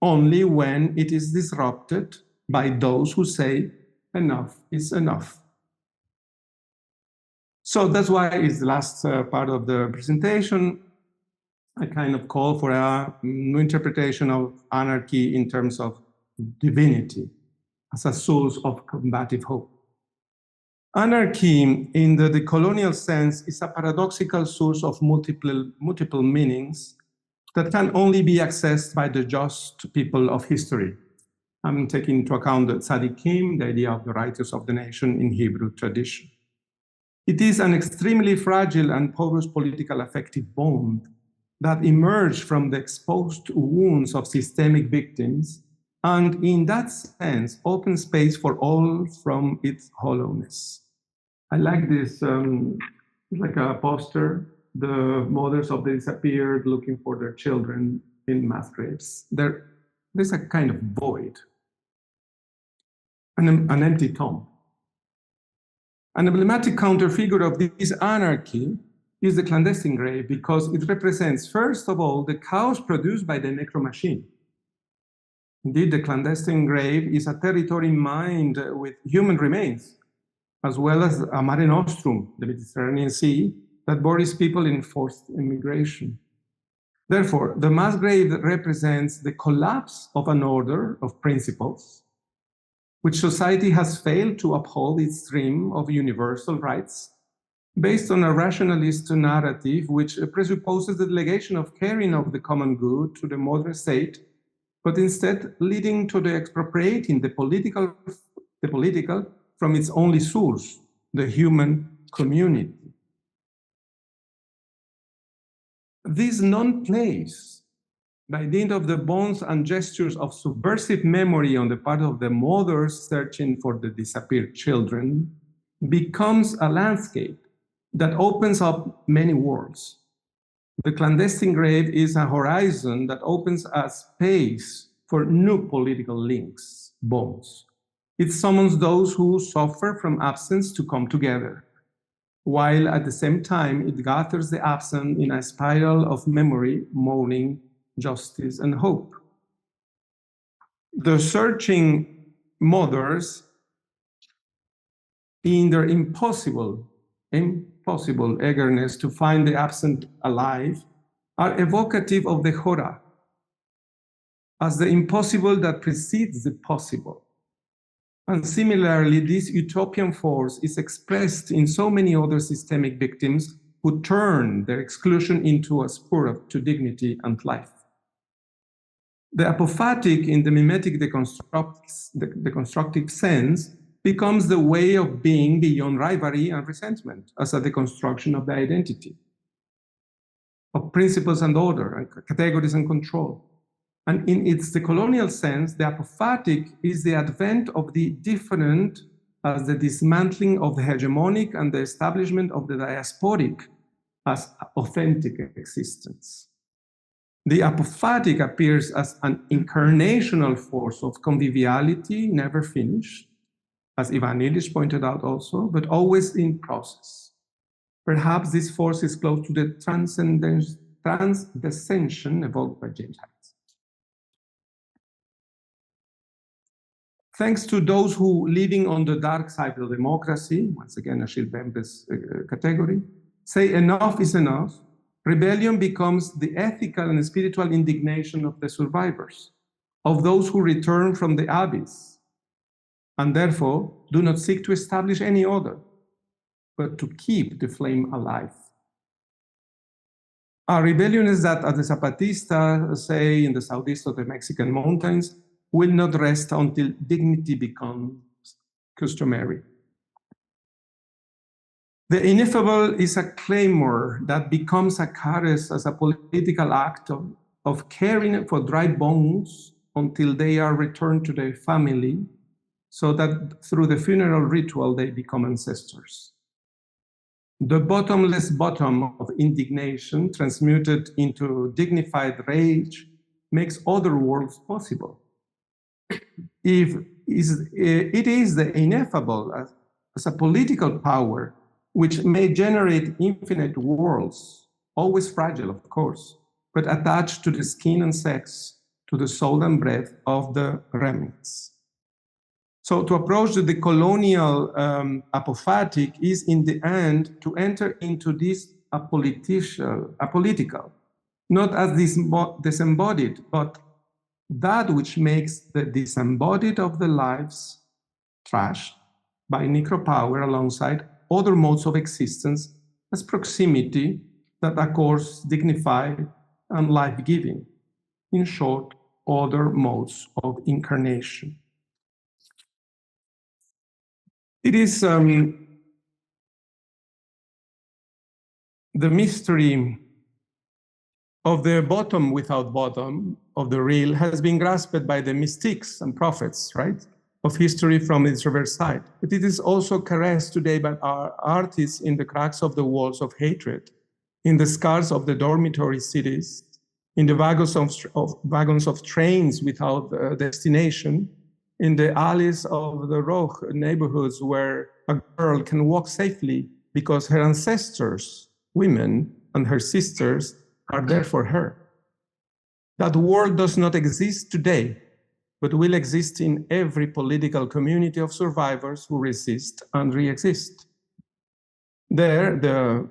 only when it is disrupted by those who say enough is enough. So that's why it's the last part of the presentation. I kind of call for a new interpretation of anarchy in terms of divinity as a source of combative hope. Anarchy, in the decolonial sense, is a paradoxical source of multiple meanings that can only be accessed by the just people of history. I'm taking into account the tzaddikim, the idea of the writers of the nation in Hebrew tradition. It is an extremely fragile and porous political affective bond that emerged from the exposed wounds of systemic victims, and in that sense, open space for all from its hollowness. I like this, like a poster, the mothers of the disappeared looking for their children in mass graves. There's a kind of void, an empty tomb. An emblematic counterfigure of this anarchy is the clandestine grave, because it represents, first of all, the chaos produced by the necromachine. Indeed, the clandestine grave is a territory mined with human remains, as well as a Mare Nostrum, the Mediterranean Sea, that buries people in forced immigration. Therefore, the mass grave represents the collapse of an order of principles, which society has failed to uphold its stream of universal rights, based on a rationalist narrative which presupposes the delegation of caring of the common good to the modern state, but instead leading to the expropriating the political from its only source, the human community. This non-place, by dint of the bonds and gestures of subversive memory on the part of the mothers searching for the disappeared children, becomes a landscape that opens up many worlds. The clandestine grave is a horizon that opens a space for new political links, bonds. It summons those who suffer from absence to come together, while at the same time it gathers the absent in a spiral of memory, mourning, justice, and hope. The searching mothers, in their impossible eagerness to find the absent alive, are evocative of the Hora, as the impossible that precedes the possible. And similarly, this utopian force is expressed in so many other systemic victims who turn their exclusion into a spur to dignity and life. The apophatic, in the mimetic deconstructive sense, becomes the way of being beyond rivalry and resentment, as a deconstruction of the identity, of principles and order, and categories and control. And in its decolonial sense, the apophatic is the advent of the different as the dismantling of the hegemonic and the establishment of the diasporic as authentic existence. The apophatic appears as an incarnational force of conviviality, never finished, as Ivan Illich pointed out also, but always in process. Perhaps this force is close to the transdescension evoked by James Heisig. Thanks to those who living on the dark side of democracy, once again Achille Mbembe's category, say enough is enough, rebellion becomes the ethical and spiritual indignation of the survivors, of those who return from the abyss, and therefore do not seek to establish any order, but to keep the flame alive. A rebellion is that, as the Zapatistas say in the southeast of the Mexican mountains, will not rest until dignity becomes customary. The ineffable is a clamor that becomes a caress as a political act of caring for dry bones until they are returned to their family, so that through the funeral ritual they become ancestors. The bottomless bottom of indignation transmuted into dignified rage makes other worlds possible. If it is the ineffable as a political power which may generate infinite worlds, always fragile, of course, but attached to the skin and sex, to the soul and breath of the remnants. So to approach the colonial apophatic is in the end to enter into this apolitical, not as disembodied, but that which makes the disembodied of the lives trashed by necropower alongside other modes of existence as proximity that accords dignified and life-giving. In short, other modes of incarnation. It is the mystery of the bottom without bottom of the real has been grasped by the mystics and prophets, right, of history from its reverse side. But it is also caressed today by our artists in the cracks of the walls of hatred, in the scars of the dormitory cities, in the wagons of trains without destination, in the alleys of the Roch neighborhoods where a girl can walk safely because her ancestors, women, and her sisters are there for her. That world does not exist today, but will exist in every political community of survivors who resist and re-exist. There, the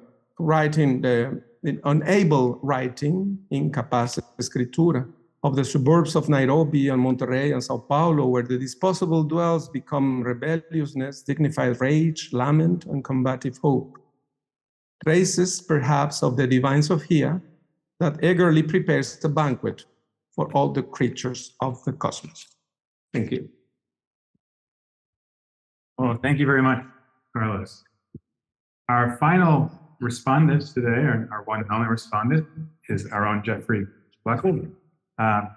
unable writing, incapaz escritura, of the suburbs of Nairobi and Monterrey and Sao Paulo, where the disposable dwells become rebelliousness, dignified rage, lament, and combative hope. Traces, perhaps, of the divine Sophia that eagerly prepares the banquet for all the creatures of the cosmos. Thank you. Well, thank you very much, Carlos. Our final respondent today, our one and only respondent, is our own Jeffrey Bloechl.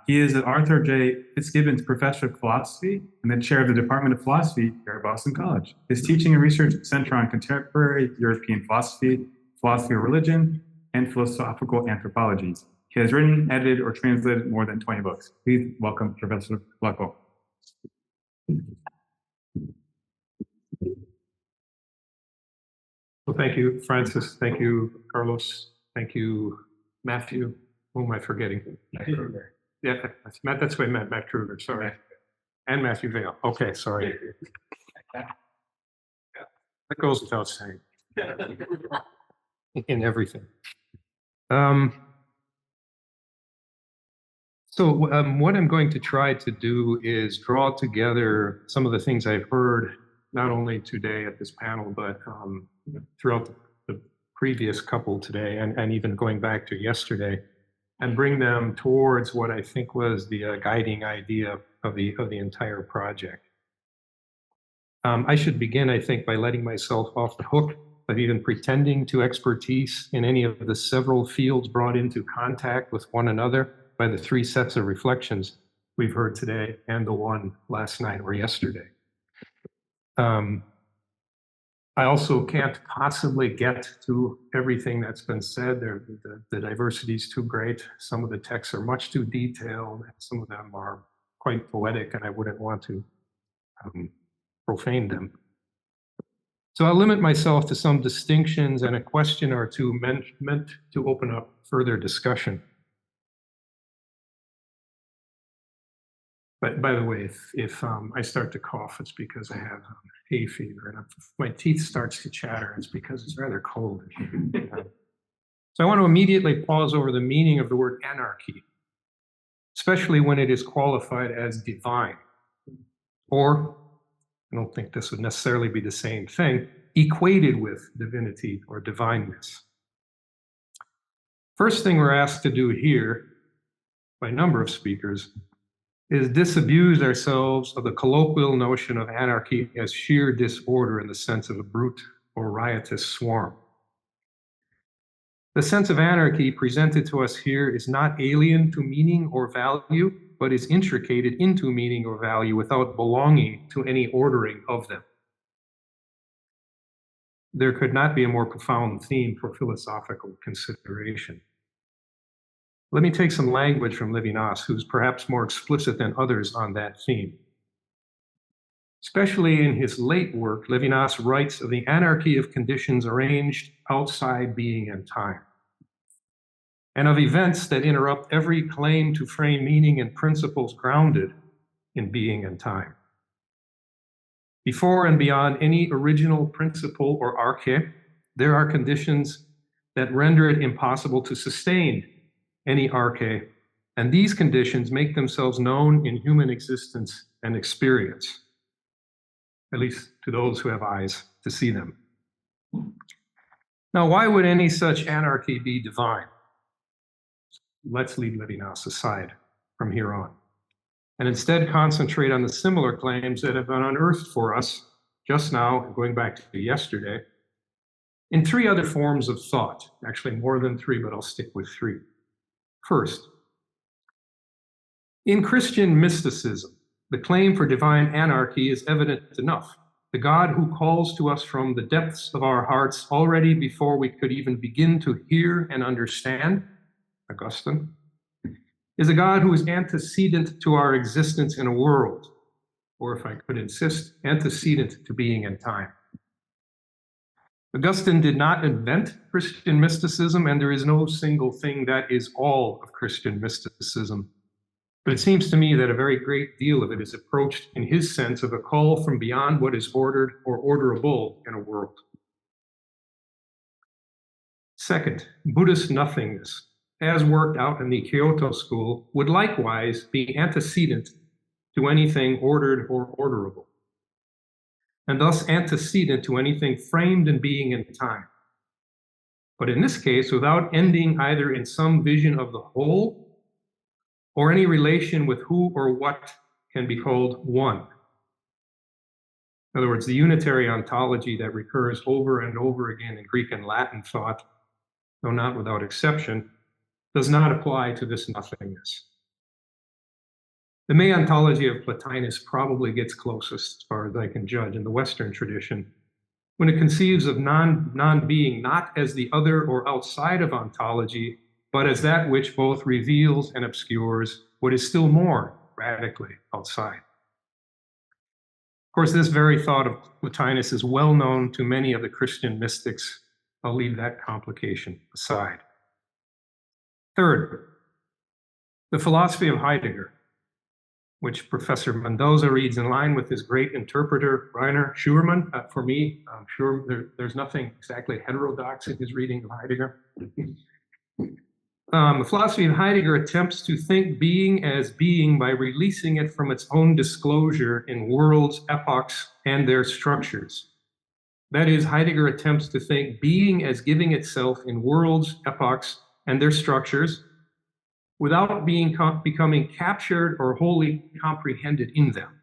He is at Arthur J. Fitzgibbons Professor of Philosophy and the chair of the Department of Philosophy here at Boston College. His teaching and research center on contemporary European philosophy, philosophy of religion, and philosophical anthropology. He has written, edited, or translated more than 20 books. Please welcome Professor Bloechl. Well, thank you, Francis. Thank you, Carlos. Thank you, Matthew. Who am I forgetting? Matt Kruger. Yeah, that's what I meant, Matt Kruger, sorry. And Matthew Vail. Okay, sorry. Yeah, that goes without saying. In everything. So what I'm going to try to do is draw together some of the things I've heard, not only today at this panel, but throughout the previous couple today, and even going back to yesterday, and bring them towards what I think was the guiding idea of the entire project. I should begin, I think, by letting myself off the hook of even pretending to expertise in any of the several fields brought into contact with one another by the three sets of reflections we've heard today and the one last night or yesterday. I also can't possibly get to everything that's been said. The diversity is too great. Some of the texts are much too detailed, and some of them are quite poetic, and I wouldn't want to profane them. So I'll limit myself to some distinctions and a question or two meant to open up further discussion. But by the way, if I start to cough, it's because I have hay fever, and if my teeth starts to chatter, it's because it's rather cold. So I want to immediately pause over the meaning of the word anarchy, especially when it is qualified as divine, or I don't think this would necessarily be the same thing, equated with divinity or divineness. First thing we're asked to do here by a number of speakers is disabuse ourselves of the colloquial notion of anarchy as sheer disorder in the sense of a brute or riotous swarm. The sense of anarchy presented to us here is not alien to meaning or value, but is intricated into meaning or value without belonging to any ordering of them. There could not be a more profound theme for philosophical consideration. Let me take some language from Levinas, who's perhaps more explicit than others on that theme. Especially in his late work, Levinas writes of the anarchy of conditions arranged outside being and time, and of events that interrupt every claim to frame meaning and principles grounded in being and time. Before and beyond any original principle or arche, there are conditions that render it impossible to sustain any arche, and these conditions make themselves known in human existence and experience, at least to those who have eyes to see them. Now, why would any such anarchy be divine? Let's leave Levinas aside from here on, and instead concentrate on the similar claims that have been unearthed for us just now, going back to yesterday, in three other forms of thought, actually more than three, but I'll stick with three. First, in Christian mysticism, the claim for divine anarchy is evident enough. The God who calls to us from the depths of our hearts already before we could even begin to hear and understand, Augustine, is a God who is antecedent to our existence in a world, or if I could insist, antecedent to being and time. Augustine did not invent Christian mysticism, and there is no single thing that is all of Christian mysticism. But it seems to me that a very great deal of it is approached in his sense of a call from beyond what is ordered or orderable in a world. Second, Buddhist nothingness, as worked out in the Kyoto school, would likewise be antecedent to anything ordered or orderable, and thus antecedent to anything framed in being and time. But in this case, without ending either in some vision of the whole or any relation with who or what can be called one. In other words, the unitary ontology that recurs over and over again in Greek and Latin thought, though not without exception, does not apply to this nothingness. The May ontology of Plotinus probably gets closest, as far as I can judge, in the Western tradition, when it conceives of non-being not as the other or outside of ontology, but as that which both reveals and obscures what is still more radically outside. Of course, this very thought of Plotinus is well known to many of the Christian mystics. I'll leave that complication aside. Third, the philosophy of Heidegger, which Professor Mendoza reads in line with his great interpreter, Rainer Schurman. For me, I'm sure there's nothing exactly heterodox in his reading of Heidegger. The philosophy of Heidegger attempts to think being as being by releasing it from its own disclosure in worlds, epochs, and their structures. That is, Heidegger attempts to think being as giving itself in worlds, epochs, and their structures, without becoming captured or wholly comprehended in them.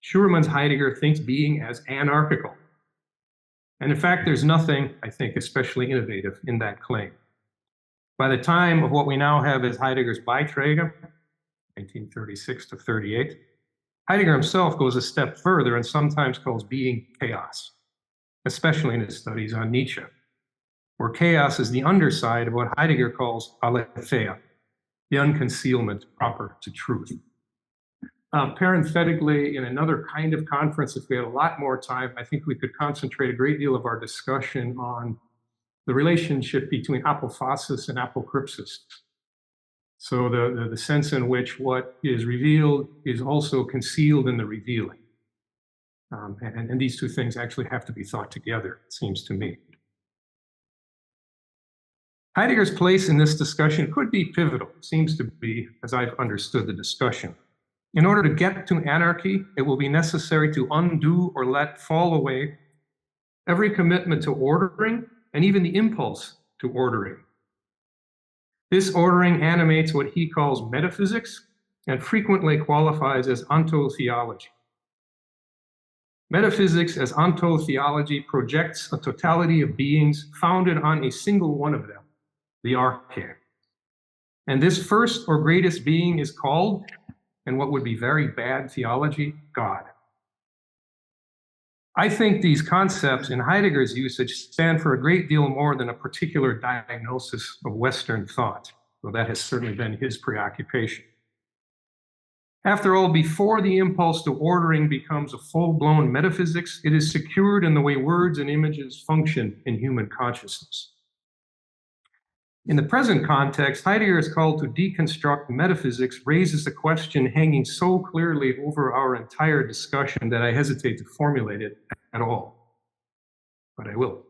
Schurman's Heidegger thinks being as anarchical. And in fact, there's nothing, I think, especially innovative in that claim. By the time of what we now have as Heidegger's Beiträge, 1936 to 38, Heidegger himself goes a step further and sometimes calls being chaos, especially in his studies on Nietzsche, where chaos is the underside of what Heidegger calls aletheia, the unconcealment proper to truth. Parenthetically, in another kind of conference, if we had a lot more time, I think we could concentrate a great deal of our discussion on the relationship between apophasis and apokrypsis. So the sense in which what is revealed is also concealed in the revealing. And these two things actually have to be thought together, it seems to me. Heidegger's place in this discussion could be pivotal, seems to be, as I've understood the discussion. In order to get to anarchy, it will be necessary to undo or let fall away every commitment to ordering and even the impulse to ordering. This ordering animates what he calls metaphysics and frequently qualifies as ontotheology. Metaphysics as ontotheology projects a totality of beings founded on a single one of them, the Archy. And this first or greatest being is called, in what would be very bad theology, God. I think these concepts in Heidegger's usage stand for a great deal more than a particular diagnosis of Western thought, though that has certainly been his preoccupation. After all, before the impulse to ordering becomes a full-blown metaphysics, it is secured in the way words and images function in human consciousness. In the present context, Heidegger's call to deconstruct metaphysics raises a question hanging so clearly over our entire discussion that I hesitate to formulate it at all, but I will.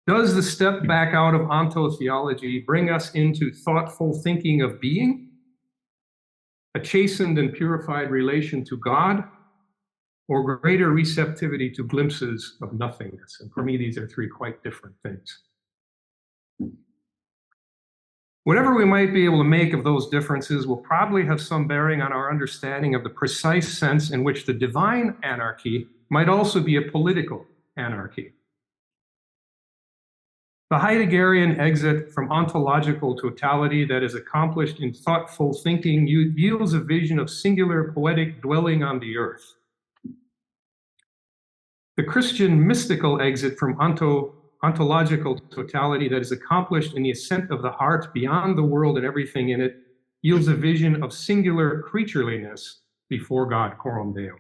Does the step back out of ontotheology bring us into thoughtful thinking of being, a chastened and purified relation to God, or greater receptivity to glimpses of nothingness? And for me, these are three quite different things. Whatever we might be able to make of those differences will probably have some bearing on our understanding of the precise sense in which the divine anarchy might also be a political anarchy. The Heideggerian exit from ontological totality that is accomplished in thoughtful thinking yields a vision of singular poetic dwelling on the earth. The Christian mystical exit from ontological totality that is accomplished in the ascent of the heart beyond the world and everything in it yields a vision of singular creatureliness before God, coram Deo.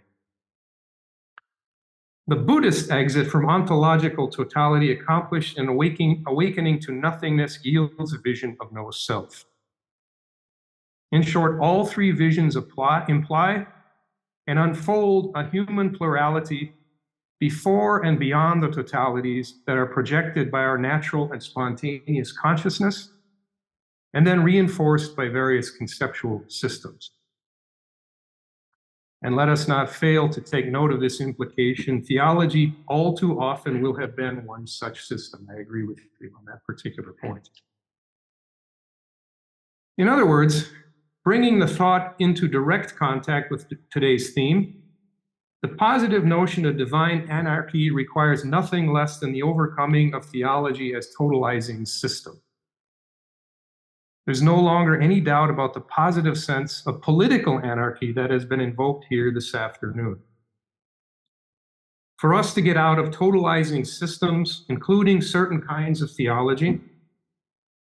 The Buddhist exit from ontological totality accomplished in awakening to nothingness yields a vision of no self. In short, all three visions imply and unfold a human plurality before and beyond the totalities that are projected by our natural and spontaneous consciousness, and then reinforced by various conceptual systems. And let us not fail to take note of this implication. Theology all too often will have been one such system. I agree with you on that particular point. In other words, bringing the thought into direct contact with today's theme, the positive notion of divine anarchy requires nothing less than the overcoming of theology as totalizing system. There's no longer any doubt about the positive sense of political anarchy that has been invoked here this afternoon. For us to get out of totalizing systems, including certain kinds of theology,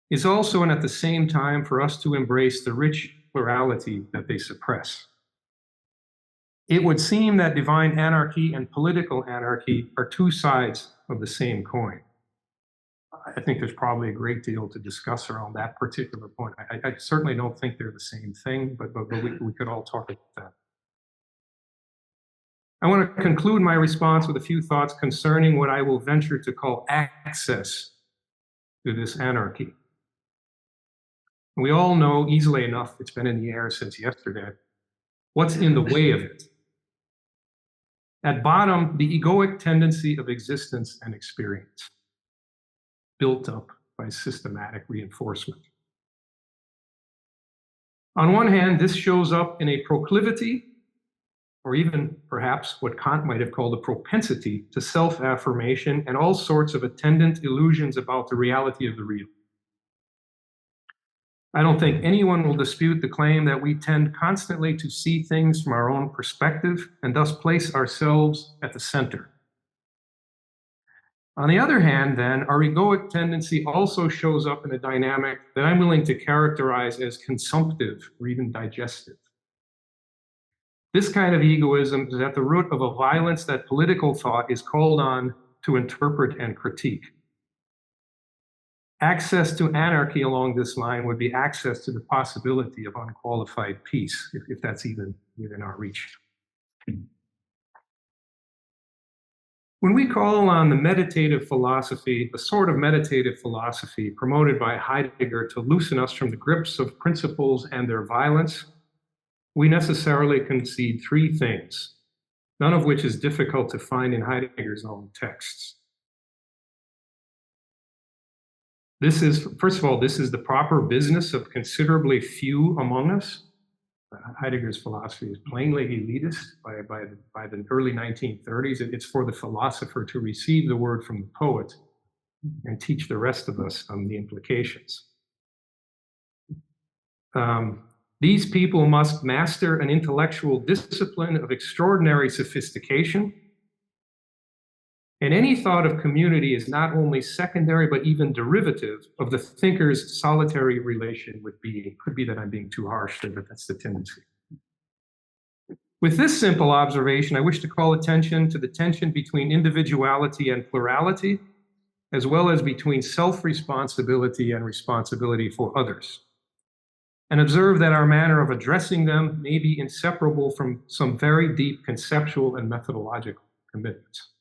is also and at the same time for us to embrace the rich plurality that they suppress. It would seem that divine anarchy and political anarchy are two sides of the same coin. I think there's probably a great deal to discuss around that particular point. I certainly don't think they're the same thing, but we could all talk about that. I want to conclude my response with a few thoughts concerning what I will venture to call access to this anarchy. We all know easily enough, it's been in the air since yesterday, what's in the way of it. At bottom, the egoic tendency of existence and experience, built up by systematic reinforcement. On one hand, this shows up in a proclivity, or even perhaps what Kant might have called a propensity to self-affirmation and all sorts of attendant illusions about the reality of the real. I don't think anyone will dispute the claim that we tend constantly to see things from our own perspective and thus place ourselves at the center. On the other hand, then, our egoic tendency also shows up in a dynamic that I'm willing to characterize as consumptive or even digestive. This kind of egoism is at the root of a violence that political thought is called on to interpret and critique. Access to anarchy along this line would be access to the possibility of unqualified peace, if that's even within our reach. When we call on the meditative philosophy, the sort of meditative philosophy promoted by Heidegger to loosen us from the grips of principles and their violence, we necessarily concede three things, none of which is difficult to find in Heidegger's own texts. This is, first of all, this is the proper business of considerably few among us. Heidegger's philosophy is plainly elitist by the early 1930s. It's for the philosopher to receive the word from the poet and teach the rest of us the implications. These people must master an intellectual discipline of extraordinary sophistication. And any thought of community is not only secondary, but even derivative of the thinker's solitary relation with being. Could be that I'm being too harsh there, but that's the tendency. With this simple observation, I wish to call attention to the tension between individuality and plurality, as well as between self-responsibility and responsibility for others. And observe that our manner of addressing them may be inseparable from some very deep conceptual and methodological commitments.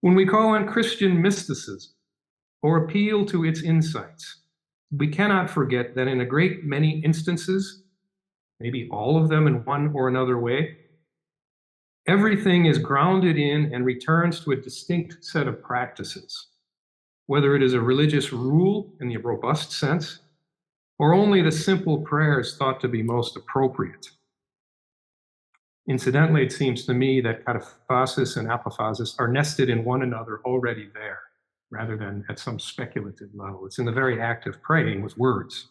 When we call on Christian mysticism or appeal to its insights, we cannot forget that in a great many instances, maybe all of them in one or another way, everything is grounded in and returns to a distinct set of practices, whether it is a religious rule in the robust sense, or only the simple prayers thought to be most appropriate. Incidentally, it seems to me that cataphasis and apophasis are nested in one another already there, rather than at some speculative level. It's in the very act of praying with words.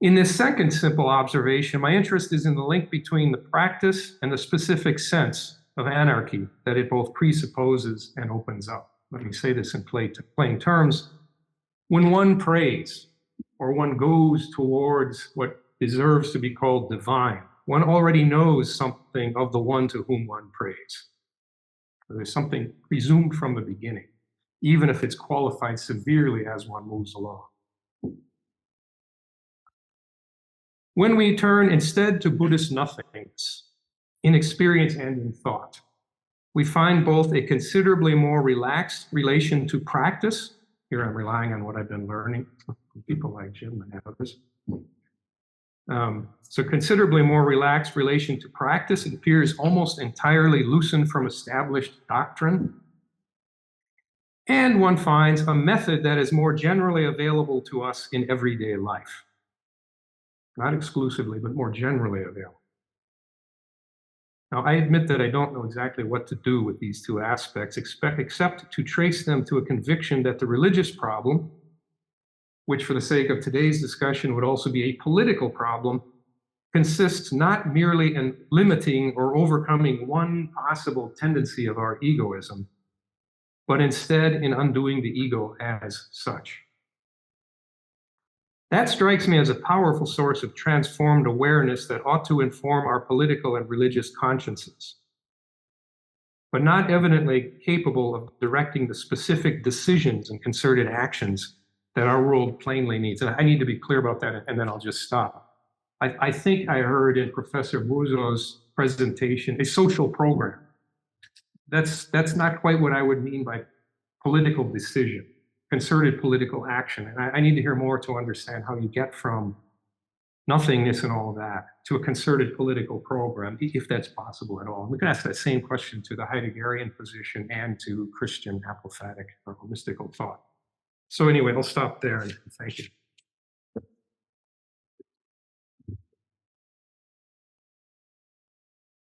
In this second simple observation, my interest is in the link between the practice and the specific sense of anarchy that it both presupposes and opens up. Let me say this in plain terms. When one prays, or one goes towards what deserves to be called divine, one already knows something of the one to whom one prays. There's something presumed from the beginning, even if it's qualified severely as one moves along. When we turn instead to Buddhist nothingness, in experience and in thought, we find both a considerably more relaxed relation to practice. Here I'm relying on what I've been learning from people like Jim and others. So considerably more relaxed relation to practice. It appears almost entirely loosened from established doctrine. And one finds a method that is more generally available to us in everyday life. Not exclusively, but more generally available. Now, I admit that I don't know exactly what to do with these two aspects, except to trace them to a conviction that the religious problem, which for the sake of today's discussion would also be a political problem, consists not merely in limiting or overcoming one possible tendency of our egoism, but instead in undoing the ego as such. That strikes me as a powerful source of transformed awareness that ought to inform our political and religious consciences, but not evidently capable of directing the specific decisions and concerted actions that our world plainly needs. And I need to be clear about that, and then I'll just stop. I think I heard in Professor Bouso's presentation a social program. That's not quite what I would mean by political decision, concerted political action. And I need to hear more to understand how you get from nothingness and all of that to a concerted political program, if that's possible at all. We can ask that same question to the Heideggerian position and to Christian apophatic or mystical thought. So anyway, I'll stop there and thank you.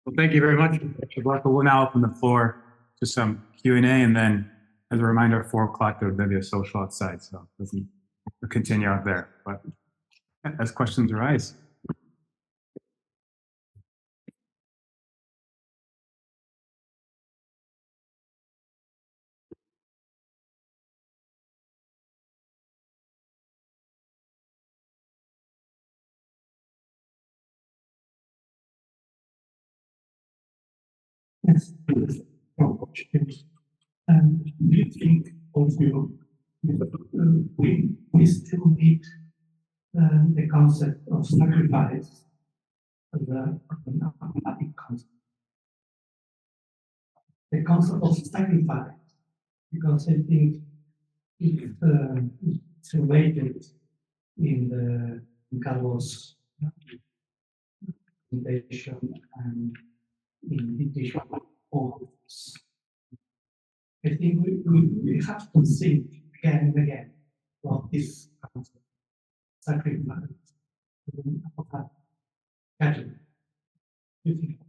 Well, thank you very much, Dr. Bloechl. We'll now open the floor to some Q&A, and then As a reminder, at 4 o'clock, there will be a social outside, so it doesn't continue out there. But as questions arise. Yes, questions. And do you think also we still need the concept of sacrifice as an apophatic concept? The concept of sacrifice, because I think it's related in the Carlos presentation and invitation of this. I think we have to think again and again about this concept, sacrifice. Catherine, you think?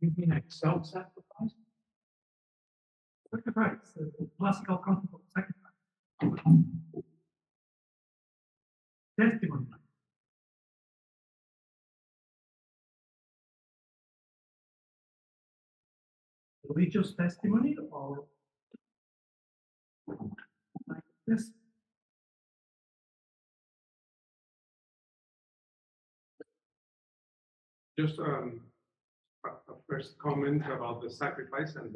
You mean like self-sacrifice? Sacrifice, the classical concept of sacrifice. Testimony. Religious testimony or like this? Just a first comment about the sacrifice, and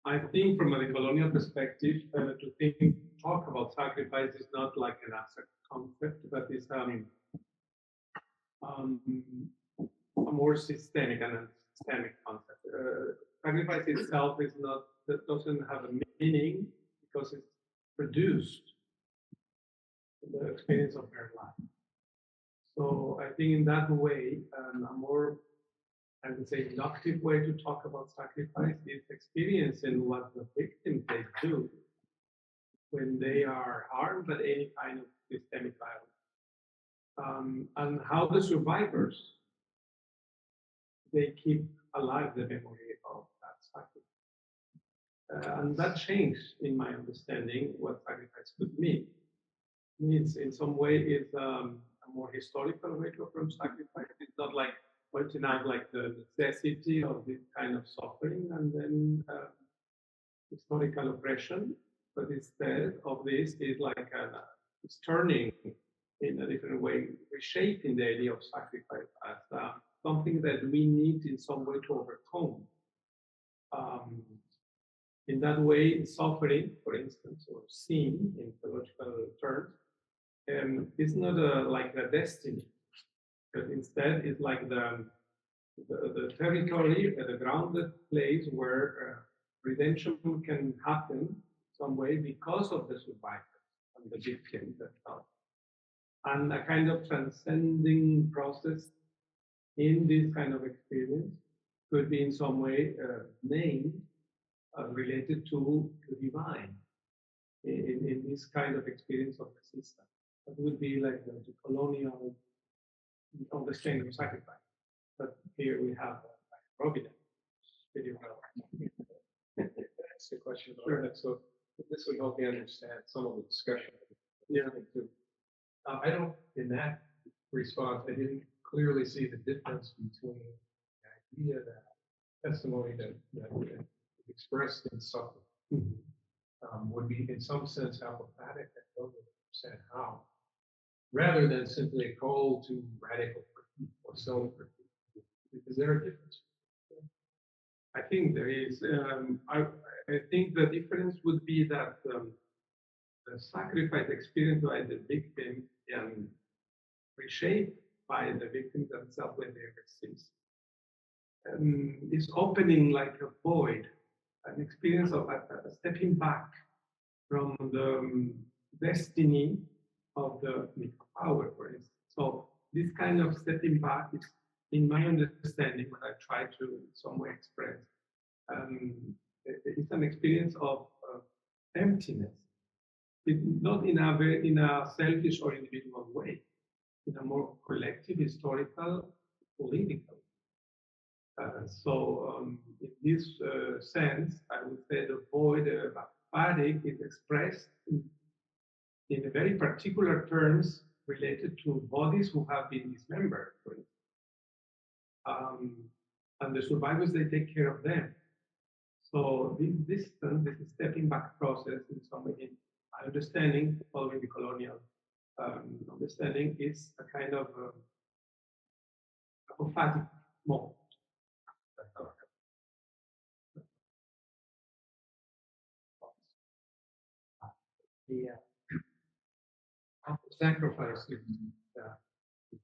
I think from a colonial perspective, to talk about sacrifice is not like an abstract concept, but it's a more systemic and systemic concept. Sacrifice itself is not, that doesn't have a meaning because it's produced the experience of her life. So I think in that way, a more, I would say, inductive way to talk about sacrifice is experiencing what the victims they do when they are harmed by any kind of systemic violence, and how the survivors they keep alive the memory of that sacrifice. And that changed in my understanding what sacrifice could mean. Means in some way is a more historical way to approach sacrifice. It's not like pointing out like the necessity of this kind of suffering and then historical oppression, but instead of this is like it's turning in a different way, reshaping the idea of sacrifice as something that we need in some way to overcome. In that way, suffering, for instance, or sin in theological terms, is not like a destiny, but instead it's like the territory, the grounded place where redemption can happen some way because of the survivors and the victims themselves. And a kind of transcending process in this kind of experience could be in some way named related to the divine in this kind of experience of resistance. That would be like the colonial understanding of sacrifice. But here we have providence. Very well. That's the question. Sure. So this would help me understand some of the discussion. Yeah. I don't, in that response, I didn't clearly see the difference between the idea that testimony that is expressed in suffering would be in some sense apophatic, and don't understand how, rather than simply a call to radical critique or self-critique. Is there a difference? I think there is. I think the difference would be that the sacrifice experienced by the victim and reshaped by the victims themselves when they resist is opening like a void, an experience of a stepping back from the destiny of the power, for instance. So this kind of stepping back is, in my understanding, what I try to in some way express. It's an experience of emptiness not in a selfish or individual way, in a more collective, historical, political. In this sense, I would say the void apophatic is expressed in very particular terms related to bodies who have been dismembered, for instance. And the survivors, they take care of them. So this distance, this stepping back process, in some way, my understanding, following the colonial understanding, is a kind of apophatic moment. The sacrifice is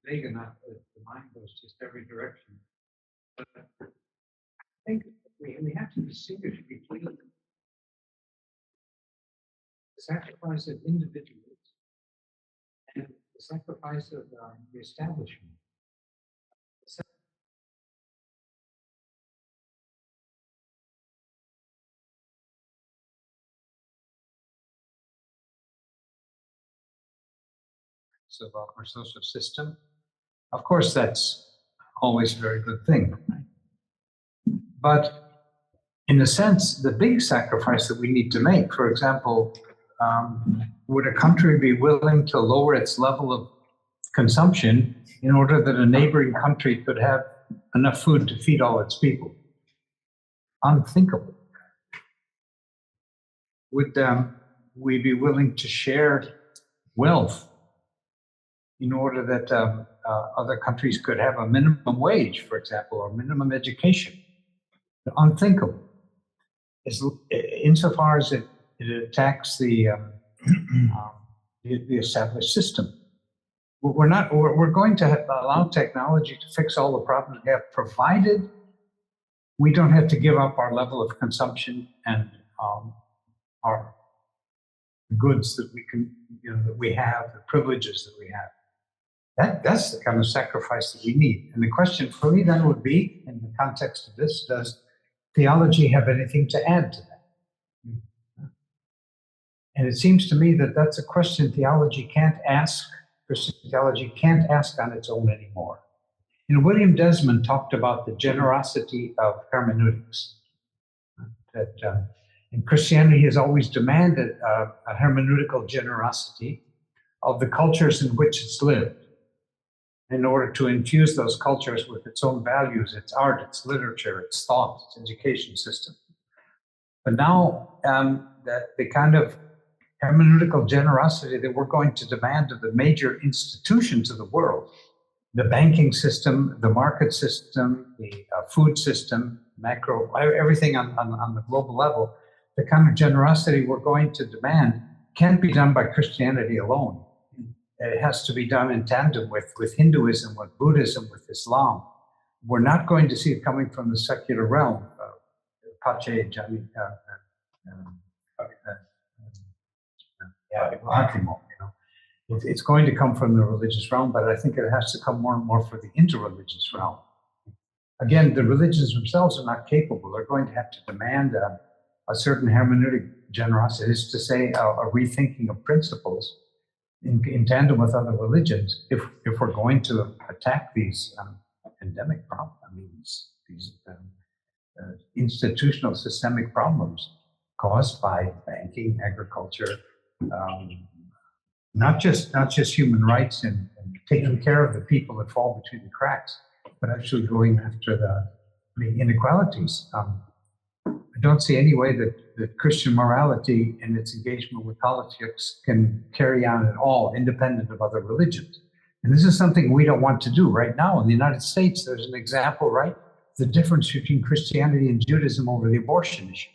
vague enough that the mind goes just every direction. But I think we have to distinguish between the sacrifice of individuals and the sacrifice of the establishment. Of our social system. Of course, that's always a very good thing. But in a sense, the big sacrifice that we need to make, for example, would a country be willing to lower its level of consumption in order that a neighboring country could have enough food to feed all its people? Unthinkable. Would we be willing to share wealth in order that other countries could have a minimum wage, for example, or minimum education? Unthinkable. Insofar as it attacks the established system. We're going to allow technology to fix all the problems we have, provided we don't have to give up our level of consumption and our goods that we can, that we have, the privileges that we have. That's the kind of sacrifice that we need. And the question for me then would be, in the context of this, does theology have anything to add to that? And it seems to me that that's a question theology can't ask, Christian theology can't ask on its own anymore. William Desmond talked about the generosity of hermeneutics. That in Christianity has always demanded a hermeneutical generosity of the cultures in which it's lived, in order to infuse those cultures with its own values, its art, its literature, its thought, its education system. But now the kind of hermeneutical generosity that we're going to demand of the major institutions of the world, the banking system, the market system, the food system, macro, everything on the global level, the kind of generosity we're going to demand can't be done by Christianity alone. It has to be done in tandem with Hinduism, with Buddhism, with Islam. We're not going to see it coming from the secular realm. It's going to come from the religious realm, but I think it has to come more and more for the interreligious realm. Again, the religions themselves are not capable. They're going to have to demand a certain hermeneutic generosity, is to say, a rethinking of principles in tandem with other religions, if we're going to attack these endemic problems, these institutional systemic problems caused by banking, agriculture, not just human rights and taking care of the people that fall between the cracks, but actually going after the inequalities. I don't see any way that Christian morality and its engagement with politics can carry on at all, independent of other religions. And this is something we don't want to do right now. In the United States, there's an example, right? The difference between Christianity and Judaism over the abortion issue.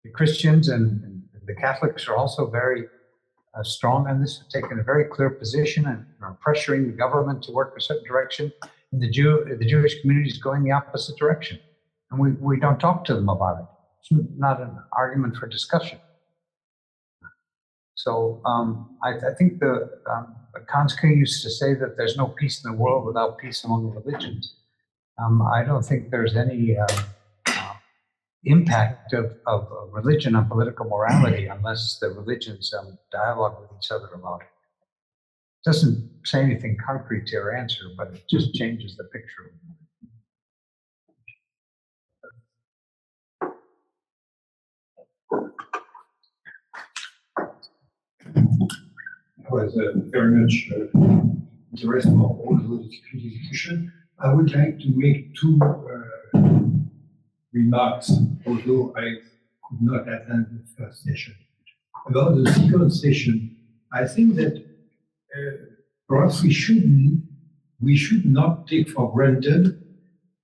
The Christians and the Catholics are also very strong on this, have taken a very clear position and are pressuring the government to work a certain direction. And the Jewish community is going the opposite direction. And we don't talk to them about it. It's not an argument for discussion. So I think Kant used to say that there's no peace in the world without peace among religions. I don't think there's any impact of religion on political morality unless the religions dialogue with each other about it. Doesn't say anything concrete to your answer, but it just changes the picture. I was very much interested in all those discussion. I would like to make two remarks, although I could not attend the first session. About the second session, I think that perhaps we should not take for granted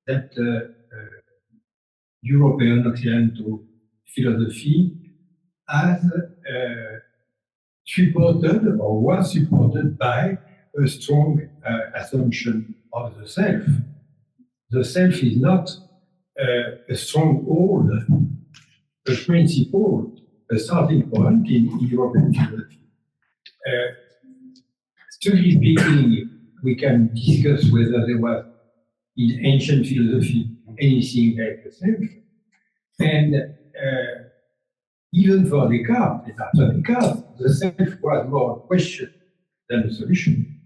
that European Occidental philosophy has supported or was supported by a strong assumption of the self. The self is not a stronghold, a principle, a starting point in European philosophy. Strictly speaking, we can discuss whether there was in ancient philosophy anything like the self. And even for Descartes, after Descartes, the self was more a question than a solution.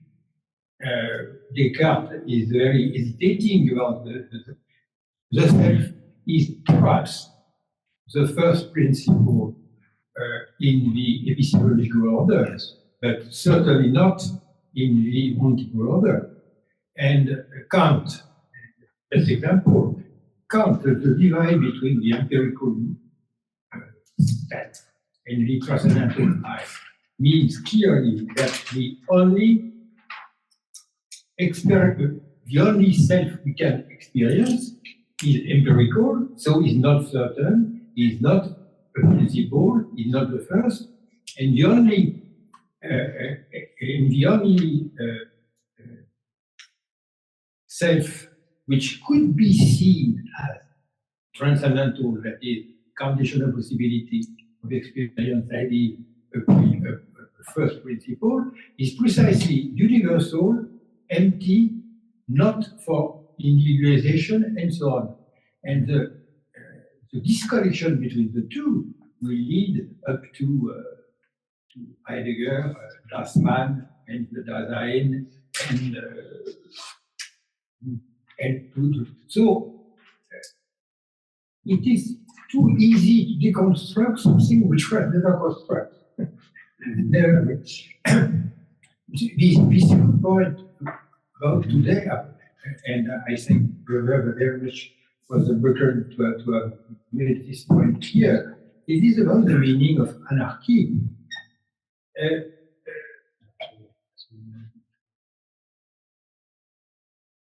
Descartes is very hesitating about the self is perhaps the first principle in the epistemological orders, but certainly not in the ontological order. And Kant, as example, Kant, the divide between the empirical that and the transcendental I means clearly that the only self we can experience is empirical, so is not certain, is not a principle, is not the first, and the only self which could be seen as transcendental, that is, conditional possibility of experience, i.e., a first principle, is precisely universal, empty, not for individualization, and so on. And the disconnection between the two will lead up to Heidegger, Dasman, and the Dasein, so it is too easy to deconstruct something which was never constructed. This point about today, and I think very much was the Bloechl to have made this point here. It is about the meaning of anarchy.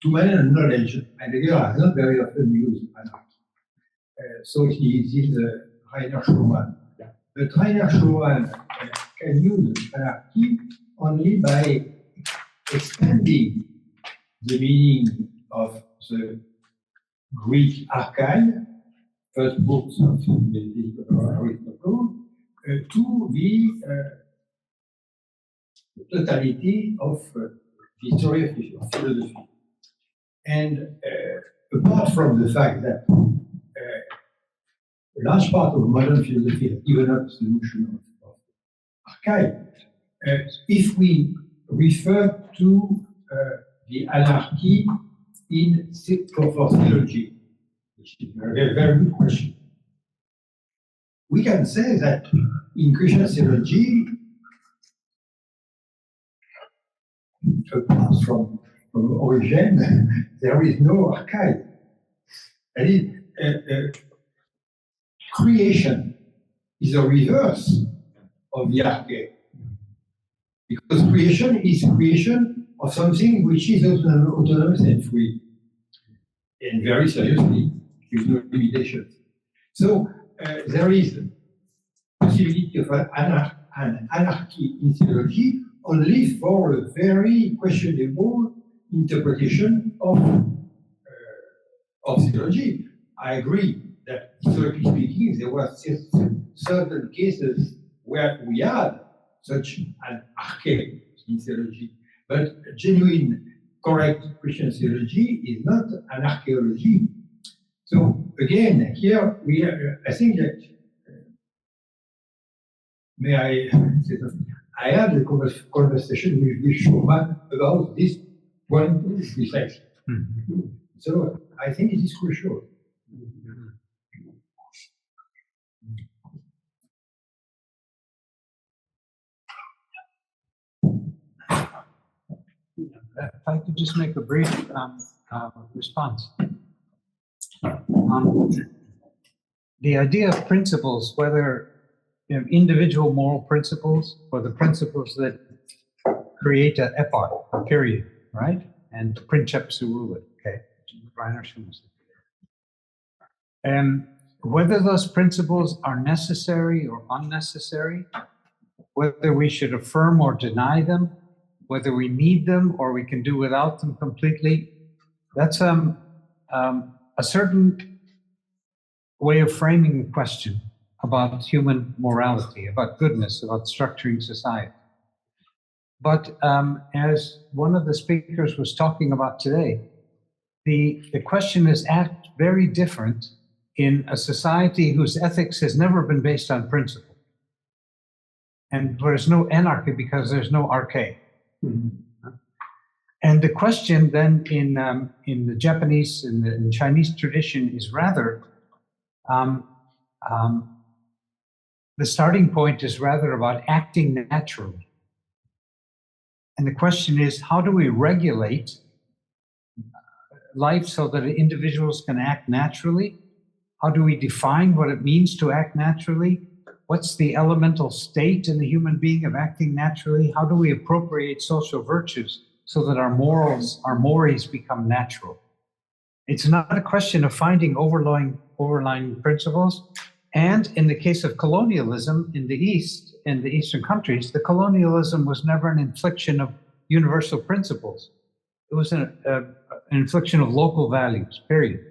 To my knowledge, Heidegger has not very often used anarchy. So he is Rainer Schumann. But Rainer Schumann can use anarchy only by expanding the meaning of the Greek archive, first books of Aristotle, to the totality of the history of philosophy. And apart from the fact that a large part of modern philosophy has given up the notion of archive, if we refer to the anarchy for theology, which is a very, very good question, we can say that in Christian theology, apart from origin, there is no archive. That is, creation is a reverse of the archive. Because creation is creation of something which is autonomous and free. And very seriously, with no limitations. So there is a possibility of an anarchy in theology only for a very questionable interpretation of theology. I agree that, historically speaking, there were certain cases where we had such an arcade in theology, but genuine, correct Christian theology is not an archaeology. So again, here we are, I think that, may I say something? I had a conversation with this showman about this one precisely. So I think it is crucial. If I could just make a brief response. The idea of principles, whether individual moral principles or the principles that create an epoch, a period, right? And the princeps who rule it, okay? And whether those principles are necessary or unnecessary, whether we should affirm or deny them, whether we need them or we can do without them completely, that's a certain way of framing the question about human morality, about goodness, about structuring society. But as one of the speakers was talking about today, the question is act very different in a society whose ethics has never been based on principle. And there's no anarchy because there's no arche. And the question then in the Japanese and the Chinese tradition is rather, the starting point is rather about acting naturally. And the question is, how do we regulate life so that individuals can act naturally? How do we define what it means to act naturally? What's the elemental state in the human being of acting naturally? How do we appropriate social virtues so that our morals, our mores become natural? It's not a question of finding overlying principles. And in the case of colonialism in the East, in the Eastern countries, the colonialism was never an infliction of universal principles. It was an infliction of local values, period.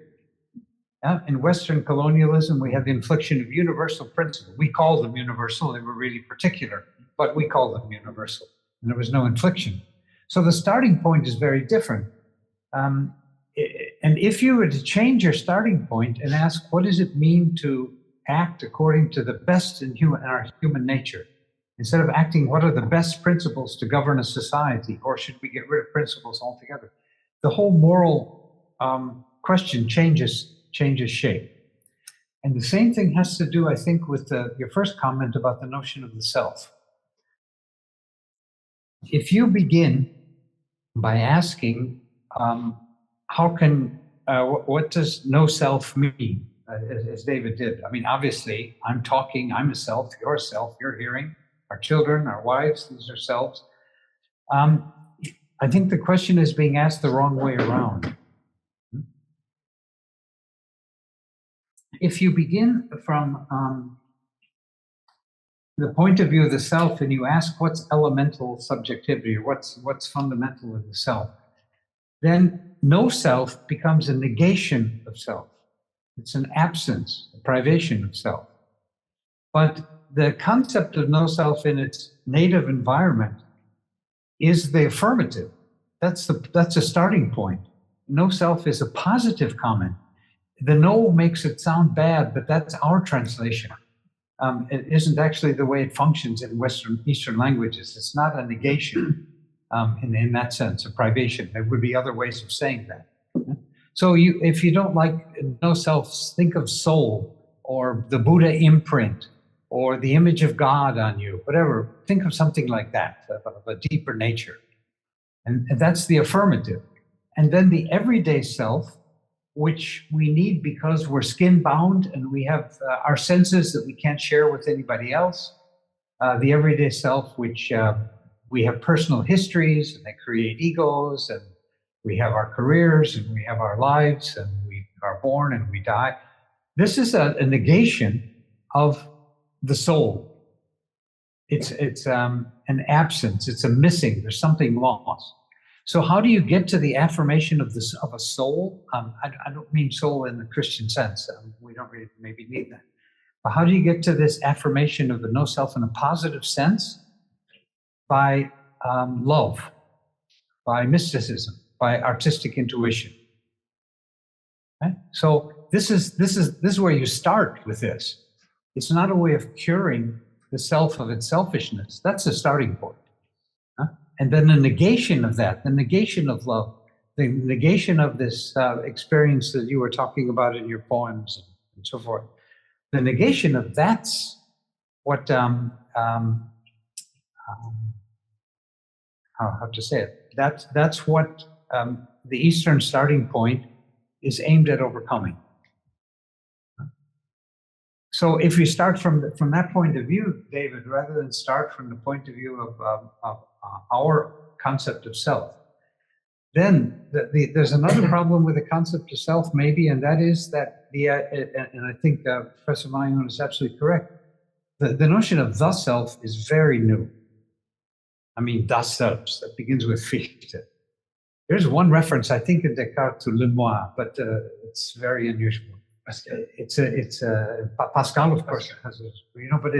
In Western colonialism, we had the infliction of universal principles. We called them universal, they were really particular, but we called them universal, and there was no infliction. So the starting point is very different. And if you were to change your starting point and ask, what does it mean to act according to the best in our human nature? Instead of acting, what are the best principles to govern a society, or should we get rid of principles altogether? The whole moral question changes shape. And the same thing has to do, I think, with your first comment about the notion of the self. If you begin by asking, what does no self mean, as David did? I mean, obviously, I'm talking, I'm a self, you're hearing, our children, our wives, these are selves. I think the question is being asked the wrong way around. If you begin from the point of view of the self and you ask what's elemental subjectivity or what's fundamental in the self, then no self becomes a negation of self. It's an absence, a privation of self. But the concept of no self in its native environment is the affirmative. That's a starting point. No self is a positive comment. The no makes it sound bad, but that's our translation. It isn't actually the way it functions in Eastern languages. It's not a negation in that sense, a privation. There would be other ways of saying that. So if you don't like no self, think of soul or the Buddha imprint or the image of God on you, whatever. Think of something like that, of a deeper nature. And that's the affirmative. And then the everyday self, which we need because we're skin bound and we have our senses that we can't share with anybody else. The everyday self, which we have personal histories and they create egos, and we have our careers and we have our lives and we are born and we die. This is a negation of the soul. It's an absence, it's a missing, there's something lost. So how do you get to the affirmation of a soul? I don't mean soul in the Christian sense. We don't really maybe need that. But how do you get to this affirmation of the no self in a positive sense? By love, by mysticism, by artistic intuition. Okay? So this is where you start with this. It's not a way of curing the self of its selfishness. That's the starting point. And then the negation of that, the negation of love, the negation of this experience that you were talking about in your poems and so forth. The negation of that's what how to say it. That's what the Eastern starting point is aimed at overcoming. So if you start from that point of view, David, rather than start from the point of view of our concept of self, then there's another problem with the concept of self, maybe, and that is that and I think Professor Mayon is absolutely correct. The notion of the self is very new. I mean, das Selbst, that begins with Fichte. There's one reference, I think, in Descartes to le moi, but it's very unusual. It's Pascal, of course, has it, but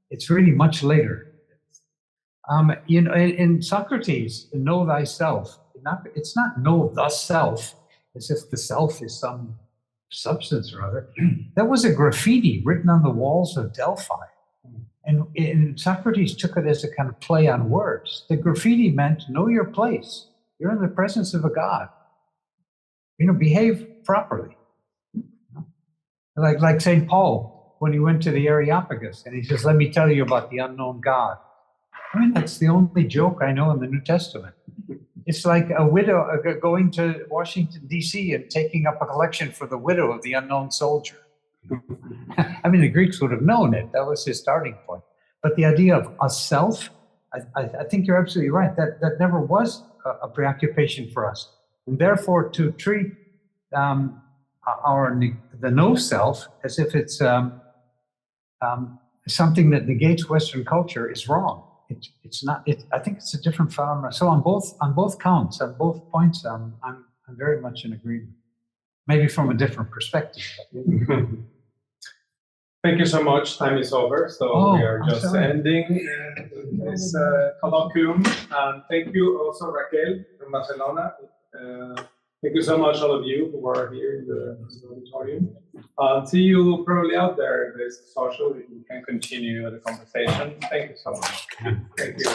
it's really much later. In Socrates, know thyself. It's not know the self, as if the self is some substance or other. That was a graffiti written on the walls of Delphi. And Socrates took it as a kind of play on words. The graffiti meant know your place. You're in the presence of a god. Behave properly. Like St. Paul, when he went to the Areopagus, and he says, let me tell you about the unknown God. I mean, that's the only joke I know in the New Testament. It's like a widow going to Washington, D.C. and taking up a collection for the widow of the unknown soldier. I mean, the Greeks would have known it. That was his starting point. But the idea of a self, I think you're absolutely right. That never was a preoccupation for us. And therefore, to treat the no self as if it's something that negates Western culture is wrong. It's not. I think it's a different phenomenon. So on both counts, on both points, I'm very much in agreement. Maybe from a different perspective. Thank you so much. Time is over, so we are just ending this colloquium. And thank you also, Raquel from Barcelona. Thank you so much, all of you who are here in the auditorium. See you probably out there in this social. We can continue the conversation. Thank you so much. Thank you.